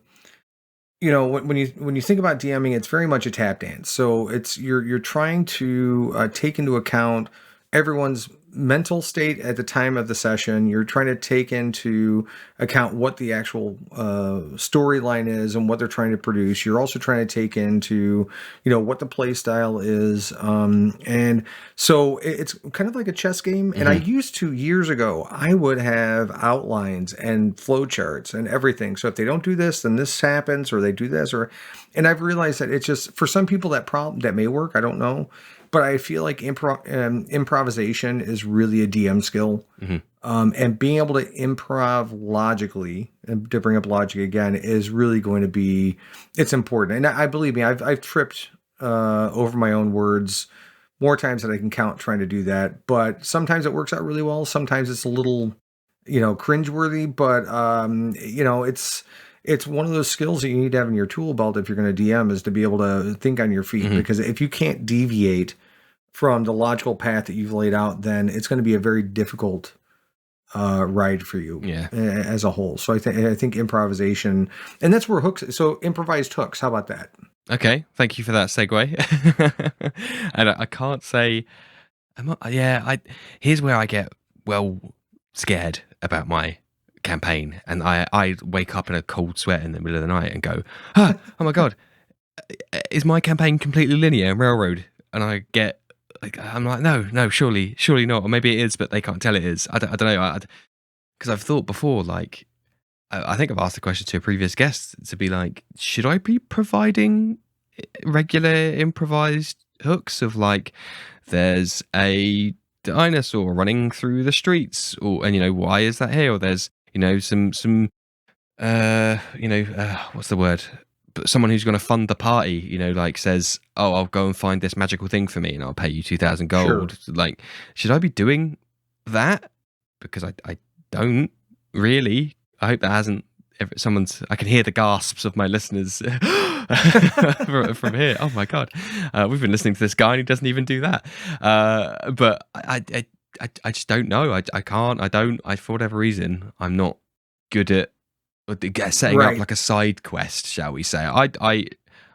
you think about DMing, it's very much a tap dance. So it's you're trying to take into account everyone's mental state at the time of the session. You're trying to take into account what the actual storyline is and what they're trying to produce. You're also trying to take into, what the play style is. And so it's kind of like a chess game. And I used to, years ago, I would have outlines and flow charts and everything. So if they don't do this, then this happens, or they do this, and I've realized that it's just, for some people, that may work. I don't know. But I feel like improvisation is really a DM skill. And being able to improv logically, and to bring up logic again, is really going to be, it's important. And believe me, I've tripped over my own words more times than I can count trying to do that. But sometimes it works out really well. Sometimes it's a little, cringeworthy. But, it's one of those skills that you need to have in your tool belt if you're going to DM, is to be able to think on your feet. Because if you can't deviate from the logical path that you've laid out, then it's going to be a very difficult ride for you as a whole. So I think improvisation, and that's where hooks. So improvised hooks. How about that? Okay, thank you for that segue. And I can't say, here's where I get scared about my campaign, and I wake up in a cold sweat in the middle of the night and go, oh my god, is my campaign completely linear and railroad? And I'm like, no, surely not, or maybe it is, but they can't tell it is. I don't know, because I've thought before, like, I think I've asked the question to a previous guest to be like, should I be providing regular improvised hooks of, like, there's a dinosaur running through the streets, and why is that here, or there's some what's the word? But someone who's going to fund the party, like, says, "Oh, I'll go and find this magical thing for me, and I'll pay you 2,000 gold." Sure. Like, should I be doing that? Because I don't really. I hope that hasn't. I can hear the gasps of my listeners from here. Oh my god, we've been listening to this guy and he doesn't even do that. But I just don't know. I can't. I don't. For whatever reason, I'm not good at setting up like a side quest, shall we say. I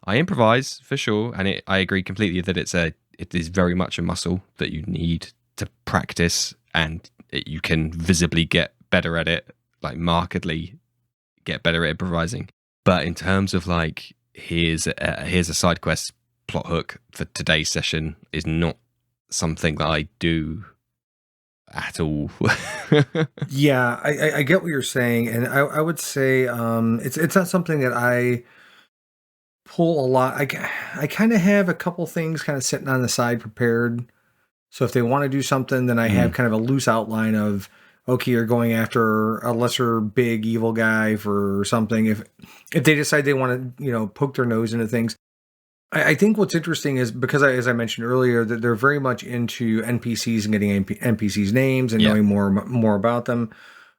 improvise for sure, and I agree completely that it is very much a muscle that you need to practice, and you can visibly get better at it, like markedly get better at improvising. But in terms of, like, here's a side quest plot hook for today's session, is not something that I do at all. Yeah, I get what you're saying, and I would say it's not something that I pull a lot. I kind of have a couple things kind of sitting on the side prepared, so if they want to do something, then I have kind of a loose outline of, okay, you're going after a lesser big evil guy for something. If they decide they want to poke their nose into things, I think what's interesting is, because as I mentioned earlier, that they're very much into NPCs and getting NPCs names and knowing more about them.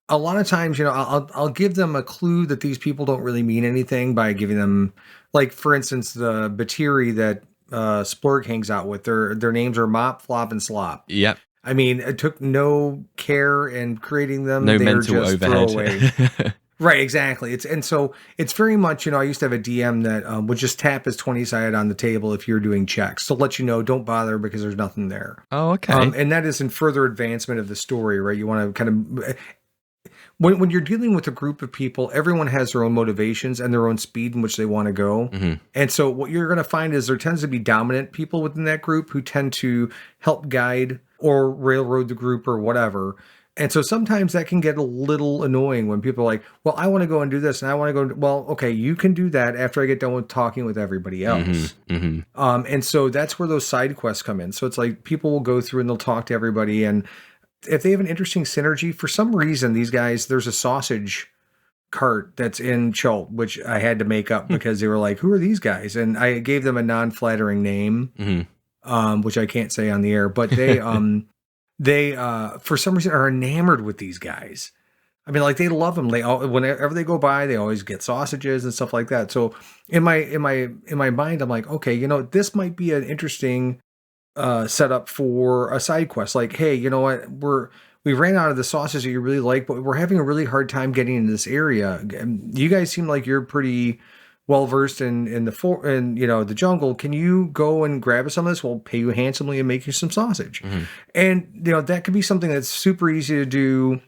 A lot of times, I'll give them a clue that these people don't really mean anything by giving them, like, for instance, the Batiri that Splurg hangs out with. Their names are Mop, Flop, and Slop. Yep. I mean, it took no care in creating them. No mental overhead. Throwaway. Right, exactly. So it's very much, I used to have a DM that would just tap his 20-sided on the table if you're doing checks to let you know, don't bother because there's nothing there. Oh, okay. And that is in further advancement of the story, right? You want to kind of... When you're dealing with a group of people, everyone has their own motivations and their own speed in which they want to go. And so what you're going to find is there tends to be dominant people within that group who tend to help guide or railroad the group or whatever. And so sometimes that can get a little annoying when people are like, well, I want to go and do this, and I want to go. Well, okay, you can do that after I get done with talking with everybody else. And so that's where those side quests come in. So it's like people will go through and they'll talk to everybody, and if they have an interesting synergy, for some reason, these guys, there's a sausage cart that's in Chult, which I had to make up because they were like, who are these guys? And I gave them a non-flattering name, which I can't say on the air, but they for some reason are enamored with these guys. I mean, like, they love them. They all, whenever they go by, they always get sausages and stuff like that. So in my mind, I'm like, okay, this might be an interesting setup for a side quest. Like, hey, you know what? We ran out of the sauces that you really like, but we're having a really hard time getting into this area. You guys seem like you're pretty well versed in the jungle. Can you go and grab some of this? We'll pay you handsomely and make you some sausage. And that could be something that's super easy to do.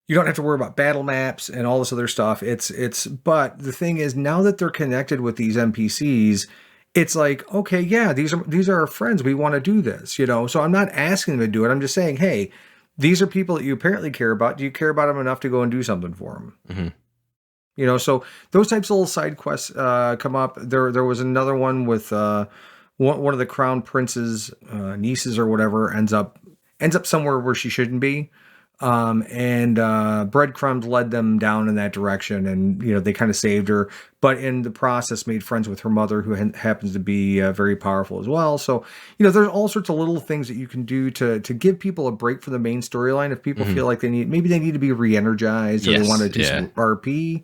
You don't have to worry about battle maps and all this other stuff. But the thing is, now that they're connected with these NPCs, it's like, okay, yeah, these are our friends. We want to do this, So I'm not asking them to do it. I'm just saying, hey, these are people that you apparently care about. Do you care about them enough to go and do something for them? So those types of little side quests come up. There was another one with one of the crown prince's nieces or whatever ends up somewhere where she shouldn't be. And breadcrumbs led them down in that direction, and they kind of saved her, but in the process made friends with her mother, who happens to be very powerful as well. So there's all sorts of little things that you can do to give people a break from the main storyline if people feel like they need to be re-energized, or they want to do some RP.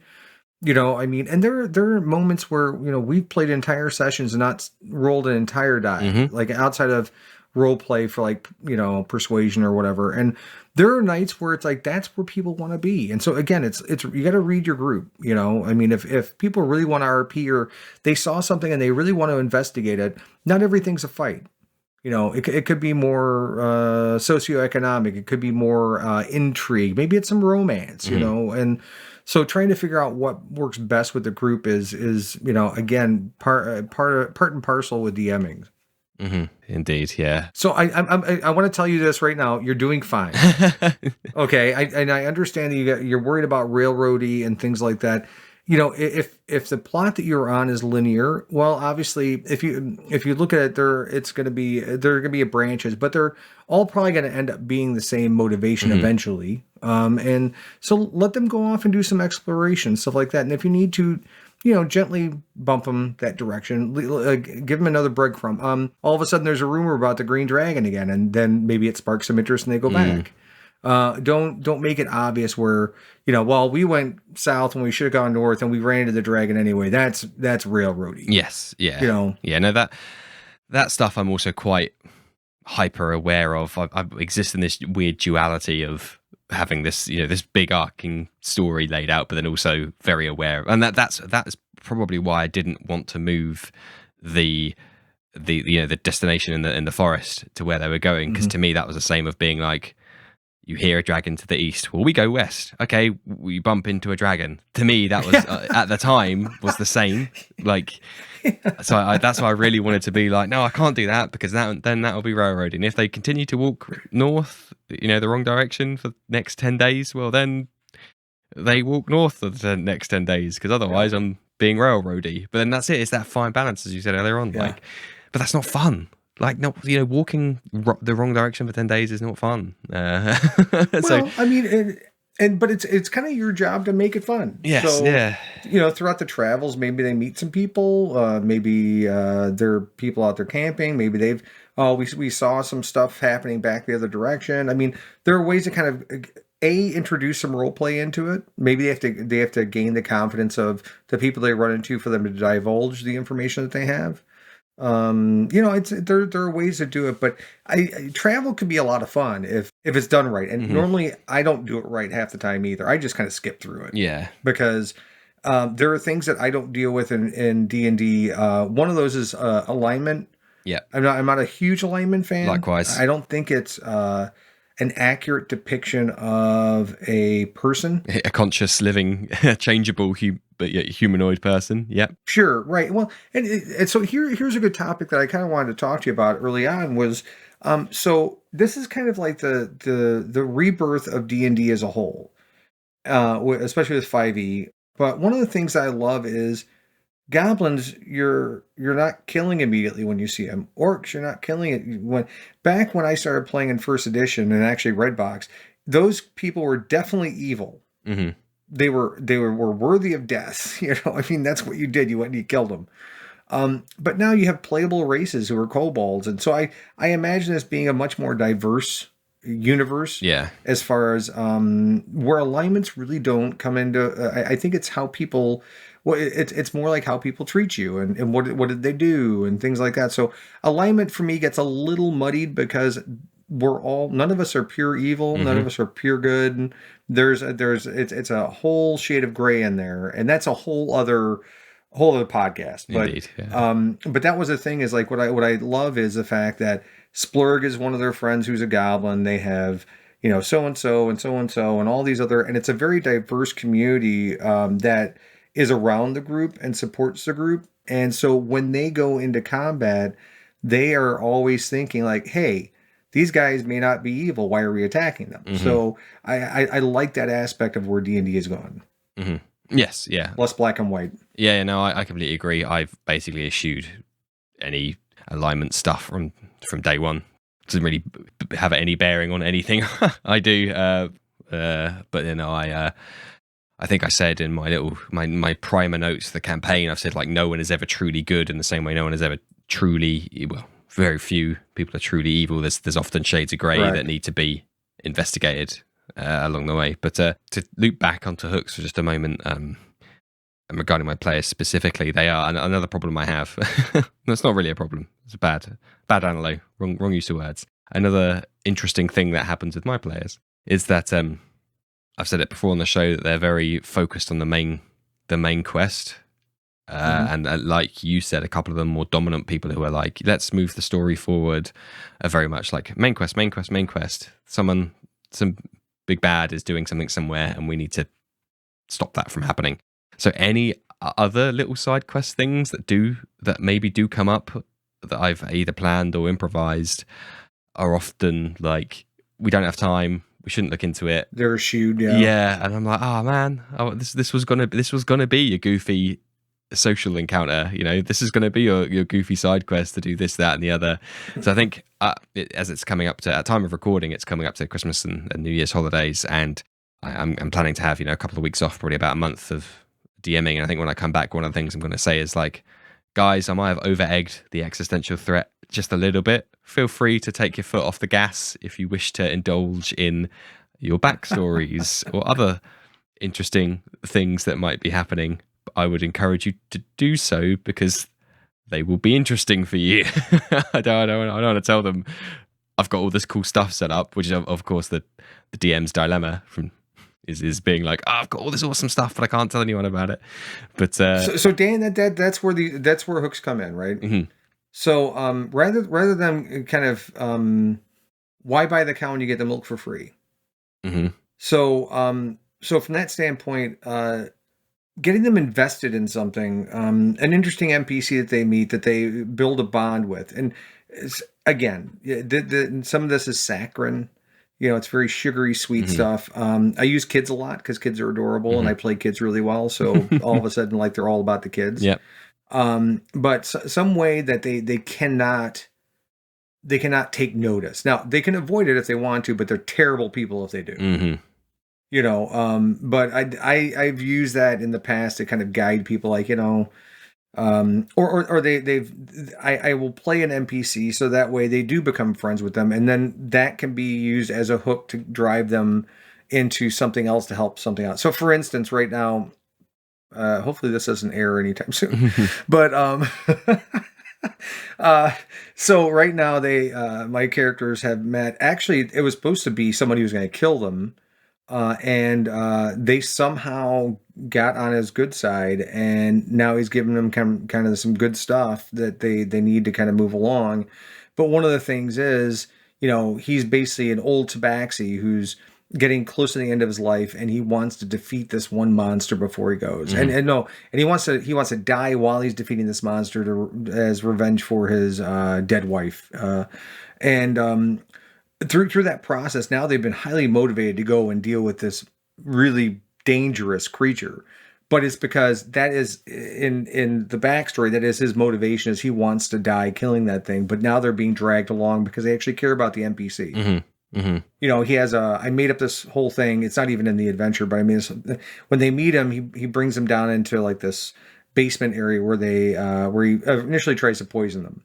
And there are moments where we've played entire sessions and not rolled an entire die, like outside of role play for persuasion or whatever. And there are nights where it's like, that's where people want to be. And so again, it's you got to read your group, if people really want to RP, or they saw something and they really want to investigate it, not everything's a fight. It could be more socioeconomic. It could be more intrigue. Maybe it's some romance, and so trying to figure out what works best with the group is again, part and parcel with DMing. Indeed, yeah. So I want to tell you this right now. You're doing fine. Okay, I understand that you're worried about railroady and things like that. If the plot that you're on is linear, well, obviously, if you look at it, there are going to be branches, but they're all probably going to end up being the same motivation eventually. And so let them go off and do some exploration, stuff like that. And if you need to, gently bump them that direction, give them another breadcrumb. All of a sudden there's a rumor about the Green Dragon again, and then maybe it sparks some interest and they go back. Don't make it obvious where, well, we went south when we should have gone north and we ran into the dragon anyway. That's railroady. Yes. Yeah. Yeah. No, that stuff I'm also quite hyper aware of. I exist in this weird duality of having this, this big arcing story laid out, but then also very aware. And that's probably why I didn't want to move the destination in the forest to where they were going. Because to me, that was the same of being like, you hear a dragon to the east. Well, we go west. Okay, we bump into a dragon. To me, that was at the time was the same. Like, so that's why I really wanted to be like, no, I can't do that, because then that'll be railroading. If they continue to walk north, the wrong direction for the next 10 days, well, then they walk north for the next 10 days, because otherwise I'm being railroady. But then that's it. It's that fine balance, as you said earlier on. Yeah. Like, but that's not fun. Like, no, walking the wrong direction for 10 days is not fun. Well, I mean, but it's kind of your job to make it fun. Yes, so, yeah. Throughout the travels, maybe they meet some people. Maybe there are people out there camping. Maybe we saw some stuff happening back the other direction. I mean, there are ways to kind of introduce some role play into it. Maybe they have to gain the confidence of the people they run into for them to divulge the information that they have. There are ways to do it, but travel can be a lot of fun if it's done right. And normally I don't do it right half the time either. I just kind of skip through it. Yeah. Because there are things that I don't deal with in D&D. One of those is alignment. Yeah. I'm not a huge alignment fan. Likewise. I don't think it's an accurate depiction of a person. A conscious, living, changeable, but yet humanoid person. Yep. Sure. Right. Well, and so here's a good topic that I kind of wanted to talk to you about early on was, so this is kind of like the rebirth of D&D as a whole, especially with 5e. But one of the things that I love is Goblins, you're not killing immediately when you see them. Orcs, you're not killing it when I started playing in first edition and actually Redbox, those people were definitely evil. Mm-hmm. They were worthy of death. I mean, that's what you did. You went and you killed them. But now you have playable races who are kobolds, and so I imagine this being a much more diverse universe. Yeah. As far as where alignments really don't come into. I think it's how people. Well, it's more like how people treat you and what did they do and things like that. So alignment for me gets a little muddied because none of us are pure evil, none of us are pure good. It's a whole shade of gray in there, and that's a whole other podcast. Indeed, yeah. But that was the thing is like what I love is the fact that Splurg is one of their friends who's a goblin. They have so and so and so and so and all these other, and it's a very diverse community that is around the group and supports the group. And so when they go into combat, they are always thinking like, hey, these guys may not be evil. Why are we attacking them? So I like that aspect of where D&D has gone. Yes, yeah. Less black and white. Yeah, no, I completely agree. I've basically eschewed any alignment stuff from day one. It doesn't really have any bearing on anything I do. But I think I said in my primer notes, the campaign, I've said like no one is ever truly good in the same way no one is ever truly, well, very few people are truly evil. There's often shades of grey that need to be investigated along the way. But to loop back onto hooks for just a moment, and regarding my players specifically, they are another problem I have. That's not really a problem. It's a bad analog, wrong use of words. Another interesting thing that happens with my players is that I've said it before on the show that they're very focused on the main quest. And like you said, a couple of them more dominant people who are like, let's move the story forward, are very much like main quest. Some big bad is doing something somewhere and we need to stop that from happening. So any other little side quest things that maybe do come up that I've either planned or improvised are often like, we don't have time, we shouldn't look into it. They're eschewed, yeah. And I'm like, oh man, this was gonna be your goofy social encounter. This is gonna be your goofy side quest to do this, that, and the other. So I think as it's coming up to at time of recording, it's coming up to Christmas and New Year's holidays, and I'm planning to have a couple of weeks off, probably about a month of DMing. And I think when I come back, one of the things I'm going to say is like, guys, I might have over-egged the existential threat just a little bit. Feel free to take your foot off the gas if you wish to indulge in your backstories or other interesting things that might be happening. I would encourage you to do so because they will be interesting for you. I don't want to tell them I've got all this cool stuff set up, which is of course the DM's dilemma is being like, oh, I've got all this awesome stuff, but I can't tell anyone about it. But so Dan, that's where hooks come in, right? Mm-hmm. So rather than kind of why buy the cow when you get the milk for free? Mm-hmm. So from that standpoint, getting them invested in something, an interesting NPC that they meet, that they build a bond with, and again, some of this is saccharine. It's very sugary, sweet stuff. I use kids a lot because kids are adorable, and I play kids really well. So all of a sudden, like they're all about the kids. Yep. But some way that they cannot take notice. Now they can avoid it if they want to, but they're terrible people if they do. Mm-hmm. But I've used that in the past to kind of guide people, like I will play an NPC so that way they do become friends with them, and then that can be used as a hook to drive them into something else to help something out. So for instance, right now, hopefully this doesn't air anytime soon, but so right now my characters have met. Actually, it was supposed to be somebody who was going to kill them. And they somehow got on his good side, and now he's giving them kind of some good stuff that they need to kind of move along. But one of the things is, he's basically an old tabaxi who's getting close to the end of his life, and he wants to defeat this one monster before he goes. And he wants to die while he's defeating this monster as revenge for his dead wife. Through that process, now they've been highly motivated to go and deal with this really dangerous creature. but it's because that is in the backstory, that is his motivation, is he wants to die killing that thing, but now they're being dragged along because they actually care about the NPC. You know, he has I made up this whole thing. It's not even in the adventure, but I mean, when they meet him, he brings them down into like this basement area where he initially tries to poison them,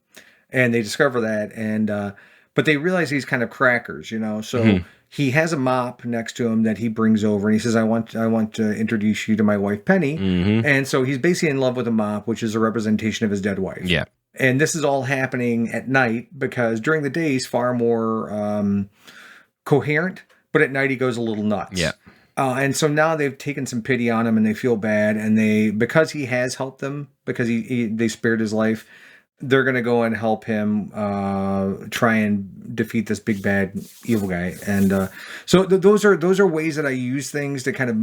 and they discover that, and but they realize he's kind of crackers, you know. So he has a mop next to him that he brings over, and he says, I want to introduce you to my wife Penny. And so he's basically in love with a mop, which is a representation of his dead wife. Yeah. And this is all happening at night, because during the day he's far more coherent, but at night he goes a little nuts. Yeah. And so now they've taken some pity on him, and they feel bad, and because he has helped them, because they spared his life, they're going to go and help him try and defeat this big bad evil guy. And so those are ways that I use things to kind of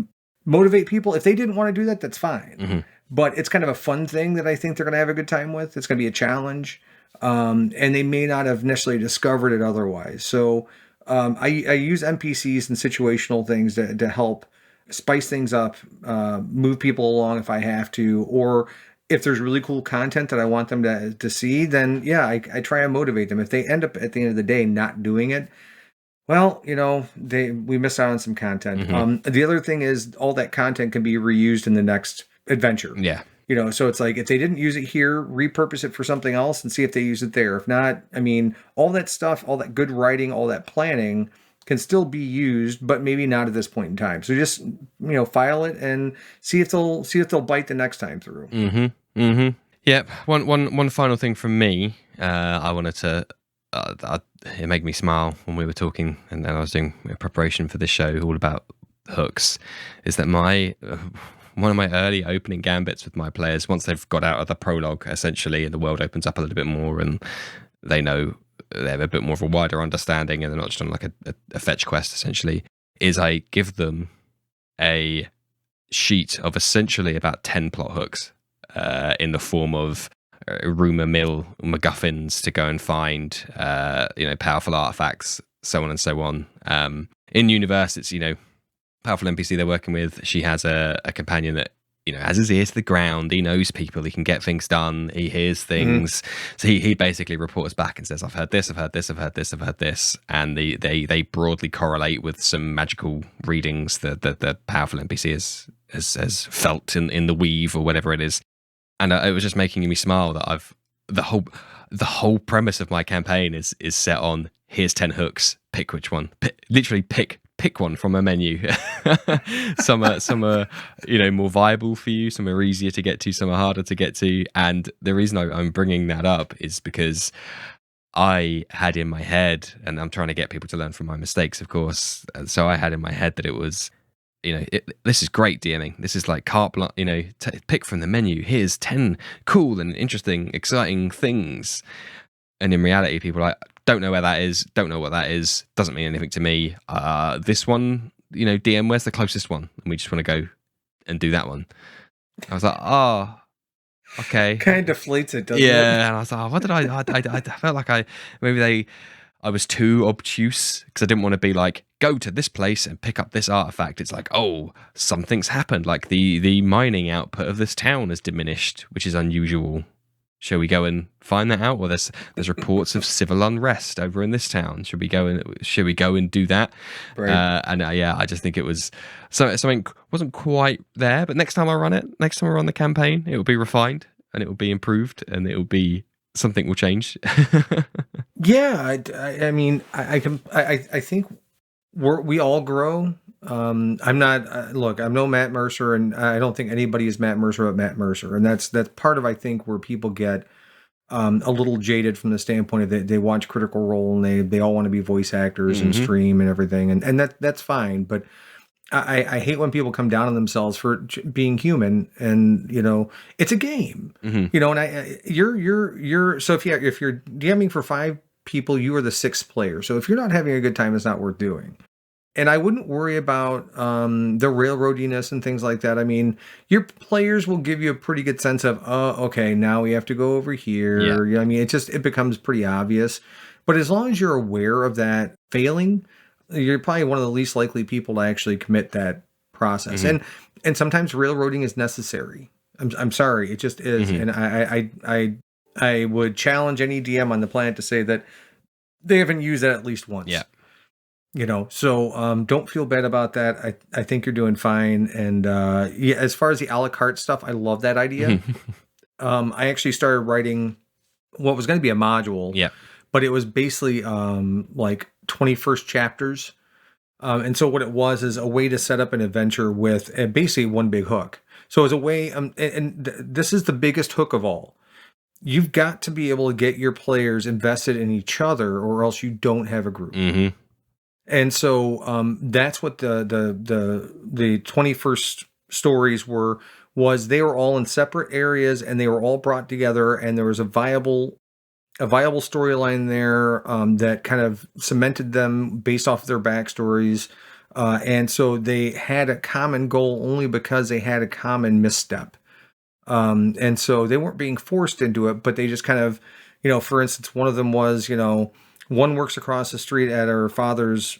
motivate people. If they didn't want to do that, that's fine. But it's kind of a fun thing that I think they're going to have a good time with. It's going to be a challenge, and they may not have necessarily discovered it otherwise. So I use NPCs and situational things to help spice things up, move people along if I have to, or if there's really cool content that I want them to see, then yeah, I try and motivate them. If they end up at the end of the day not doing it, well, you know, we miss out on some content. The other thing is all that content can be reused in the next adventure. Yeah. You know, so it's like, if they didn't use it here, repurpose it for something else and see if they use it there. If not, I mean, all that stuff, all that good writing, all that planning can still be used, but maybe not at this point in time. So just, you know, file it and see if they'll bite the next time through. Yep. One final thing from me. I wanted to. It made me smile when we were talking, and I was doing a preparation for this show, all about hooks. Is that one of my early opening gambits with my players, once they've got out of the prologue, essentially, and the world opens up a little bit more, and they have a bit more of a wider understanding, and they're not just on like a fetch quest, essentially, is I give them a sheet of essentially about 10 plot hooks in the form of rumor mill MacGuffins to go and find, powerful artifacts, so on and so on. In universe, it's, powerful NPC they're working with. She has a companion that, has his ear to the ground. He knows people. He can get things done. He hears things. So he basically reports back and says, I've heard this, I've heard this, I've heard this, I've heard this. And they broadly correlate with some magical readings that the powerful NPC has felt in the weave or whatever it is. And it was just making me smile that the whole premise of my campaign is set on, here's 10 hooks, pick which one. Literally pick one from a menu. Some are more viable for you, some are easier to get to, some are harder to get to. And the reason I'm bringing that up is because I had in my head, and I'm trying to get people to learn from my mistakes, of course. So I had in my head that it was, this is great DMing. This is like carte blanche, pick from the menu. Here's 10 cool and interesting, exciting things. And in reality, people are like, don't know where that is, don't know what that is, doesn't mean anything to me. This one, DM, where's the closest one? And we just want to go and do that one. I was like, okay. Kind of deflates it, doesn't it? Yeah, and I was like, what did I felt like I was too obtuse, because I didn't want to be like, go to this place and pick up this artifact. It's like, oh, something's happened. Like the mining output of this town has diminished, which is unusual. Shall we go and find that out? Or there's reports of civil unrest over in this town. Should we go and do that? Right. I just think it was something wasn't quite there. But next time I run the campaign, it will be refined and it will be improved and it will be something will change. Yeah, I mean, I think we all grow. I'm not look, I'm no Matt Mercer, and I don't think anybody is Matt Mercer but Matt Mercer, and that's part of, I think, where people get a little jaded from the standpoint of they watch Critical Role and they all want to be voice actors and stream and everything, and that's fine, but I hate when people come down on themselves for being human, and it's a game, and you're so if you're DMing for 5 people, you are the 6th player. So if you're not having a good time, it's not worth doing. And I wouldn't worry about the railroadiness and things like that. I mean, your players will give you a pretty good sense of, okay, now we have to go over here. Yeah. I mean, it becomes pretty obvious. But as long as you're aware of that failing, you're probably one of the least likely people to actually commit that process. And sometimes railroading is necessary. I'm sorry, it just is. And I would challenge any DM on the planet to say that they haven't used that at least once. Yeah. So don't feel bad about that. I think you're doing fine. And as far as the a la carte stuff, I love that idea. I actually started writing what was going to be a module. Yeah. But it was basically like 21st chapters. And so what it was is a way to set up an adventure with basically one big hook. So as a way, this is the biggest hook of all. You've got to be able to get your players invested in each other, or else you don't have a group. And so that's what the 21st stories was they were all in separate areas and they were all brought together, and there was a viable storyline there that kind of cemented them based off their backstories. And so they had a common goal only because they had a common misstep. And so they weren't being forced into it, but they just kind of, for instance, one of them was, one works across the street at her father's,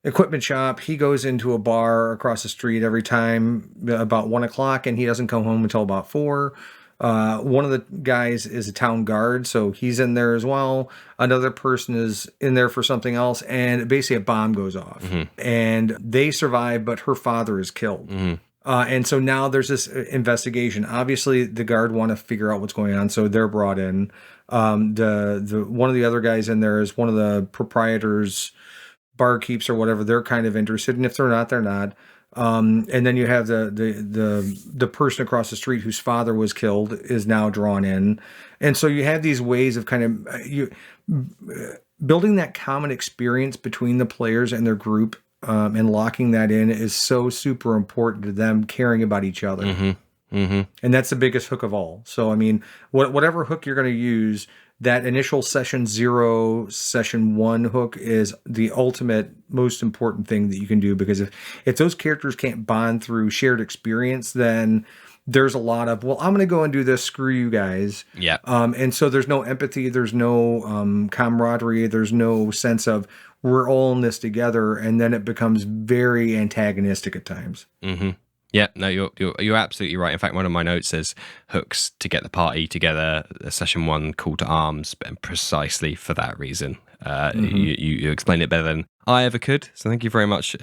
equipment shop. He goes into a bar across the street every time about 1 o'clock, and he doesn't come home until about 4. One of the guys is a town guard, so he's in there as well. Another person is in there for something else, and basically a bomb goes off, and they survive, but her father is killed. And so now there's this investigation. Obviously, the guard want to figure out what's going on, so they're brought in. The one of the other guys in there is one of the proprietors, barkeeps or whatever. They're kind of interested, and if they're not, they're not. And then you have the person across the street whose father was killed is now drawn in, and so you have these ways of kind of building that common experience between the players and their group. And locking that in is so super important to them caring about each other. And that's the biggest hook of all. So, I mean, whatever hook you're going to use, that initial session 0, session 1 hook is the ultimate, most important thing that you can do, because if those characters can't bond through shared experience, then there's a lot of, well, I'm going to go and do this, screw you guys. Yeah. And so there's no empathy, there's no camaraderie, there's no sense of we're all in this together, and then it becomes very antagonistic at times. Yeah, no, you're absolutely right. In fact, one of my notes says hooks to get the party together, session 1, call to arms, but precisely for that reason. You explained it better than I ever could, so thank you very much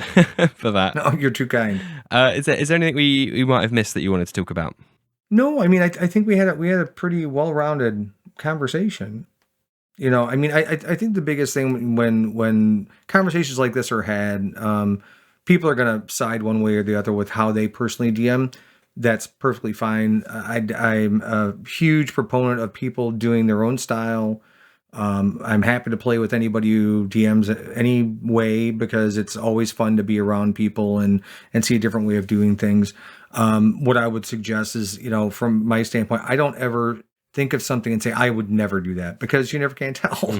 for that. No, you're too kind. Is there anything we might have missed that you wanted to talk about? No, I mean, I think we had a pretty well-rounded conversation. I mean, I think the biggest thing when conversations like this are had, people are going to side one way or the other with how they personally DM. That's perfectly fine. I'm a huge proponent of people doing their own style. I'm happy to play with anybody who DMs any way, because it's always fun to be around people and see a different way of doing things. What I would suggest is, from my standpoint, I don't ever think of something and say, I would never do that, because you never can tell.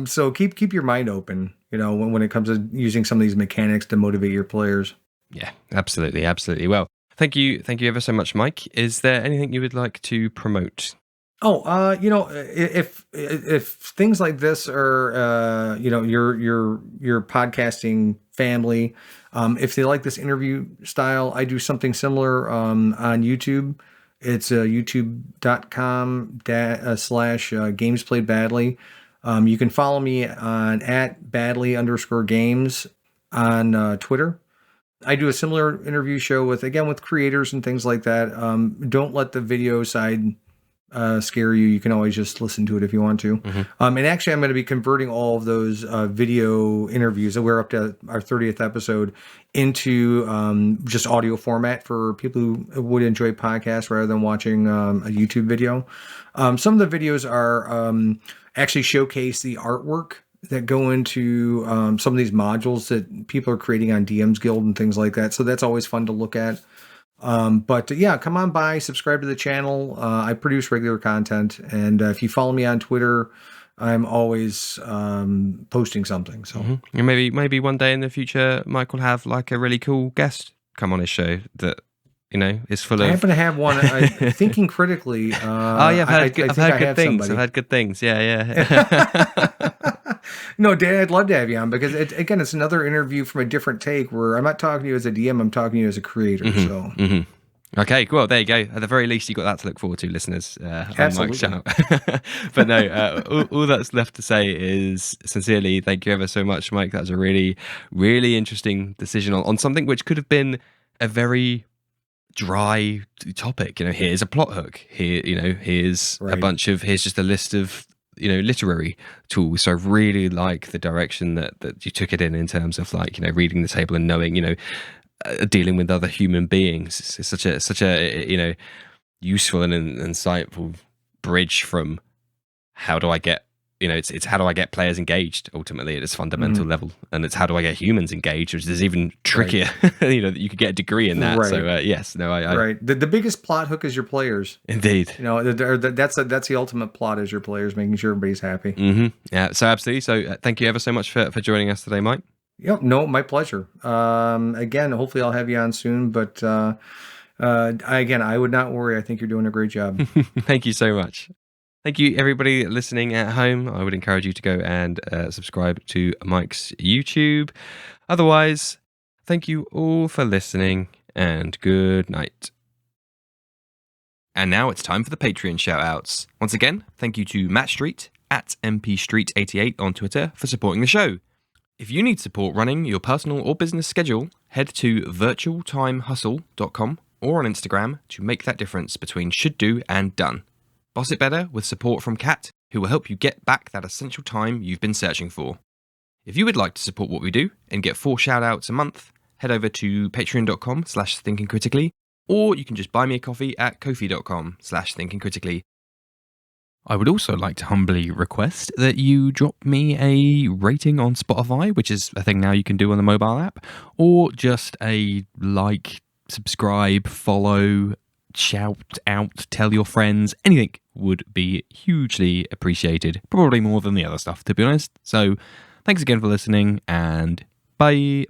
So keep your mind open, when it comes to using some of these mechanics to motivate your players. Yeah, absolutely. Absolutely. Well, thank you ever so much, Mike. Is there anything you would like to promote? Oh, if things like this are, your podcasting family, if they like this interview style, I do something similar on YouTube. It's youtube.com / games played badly. You can follow me on @badly_games on Twitter. I do a similar interview show with creators and things like that. Don't let the video side scare you. You can always just listen to it if you want to. And actually, I'm going to be converting all of those video interviews that we're up to our 30th episode into just audio format for people who would enjoy podcasts rather than watching a YouTube video. Some of the videos are actually showcase the artwork that go into some of these modules that people are creating on DM's Guild and things like that. So that's always fun to look at. But yeah, come on by, subscribe to the channel. I produce regular content, and if you follow me on Twitter, I'm always posting something. So and maybe one day in the future, Mike will have like a really cool guest come on his show that is full of. I happen to have one. Thinking critically. Oh yeah, I've heard good things. Somebody. I've heard good things. Yeah. No, Dan, I'd love to have you on because again, it's another interview from a different take where I'm not talking to you as a DM, I'm talking to you as a creator. So. Okay, well, there you go. At the very least, you got that to look forward to, listeners, on Mike's channel. But no, all that's left to say is sincerely, thank you ever so much, Mike. That was a really, really interesting decision on something which could have been a very dry topic. Here's a plot hook. Here's a bunch of, here's just a list of, literary tools. So I really like the direction that you took it in terms of like, reading the table and knowing, dealing with other human beings. It's such a useful and insightful bridge from how do I get it's how do I get players engaged ultimately at its fundamental level, and it's how do I get humans engaged, which is even trickier. That you could get a degree in that. So yes, no, I right. The biggest plot hook is your players. Indeed. That's the ultimate plot is your players, making sure everybody's happy. Yeah. So absolutely. So thank you ever so much for joining us today, Mike. Yep. No, my pleasure. Again, hopefully I'll have you on soon, but again, I would not worry. I think you're doing a great job. Thank you so much. Thank you, everybody listening at home. I would encourage you to go and subscribe to Mike's YouTube. Otherwise, thank you all for listening, and good night. And now it's time for the Patreon shout-outs. Once again, thank you to Matt Street at mpstreet88 on Twitter for supporting the show. If you need support running your personal or business schedule, head to virtualtimehustle.com or on Instagram to make that difference between should do and done. Boss it better with support from Kat, who will help you get back that essential time you've been searching for. If you would like to support what we do and get 4 shout-outs a month, head over to patreon.com/thinkingcritically, or you can just buy me a coffee at ko-fi.com/thinkingcritically. I would also like to humbly request that you drop me a rating on Spotify, which is a thing now you can do on the mobile app, or just a like, subscribe, follow, shout out, tell your friends. Anything would be hugely appreciated, probably more than the other stuff, to be honest. So thanks again for listening, and bye.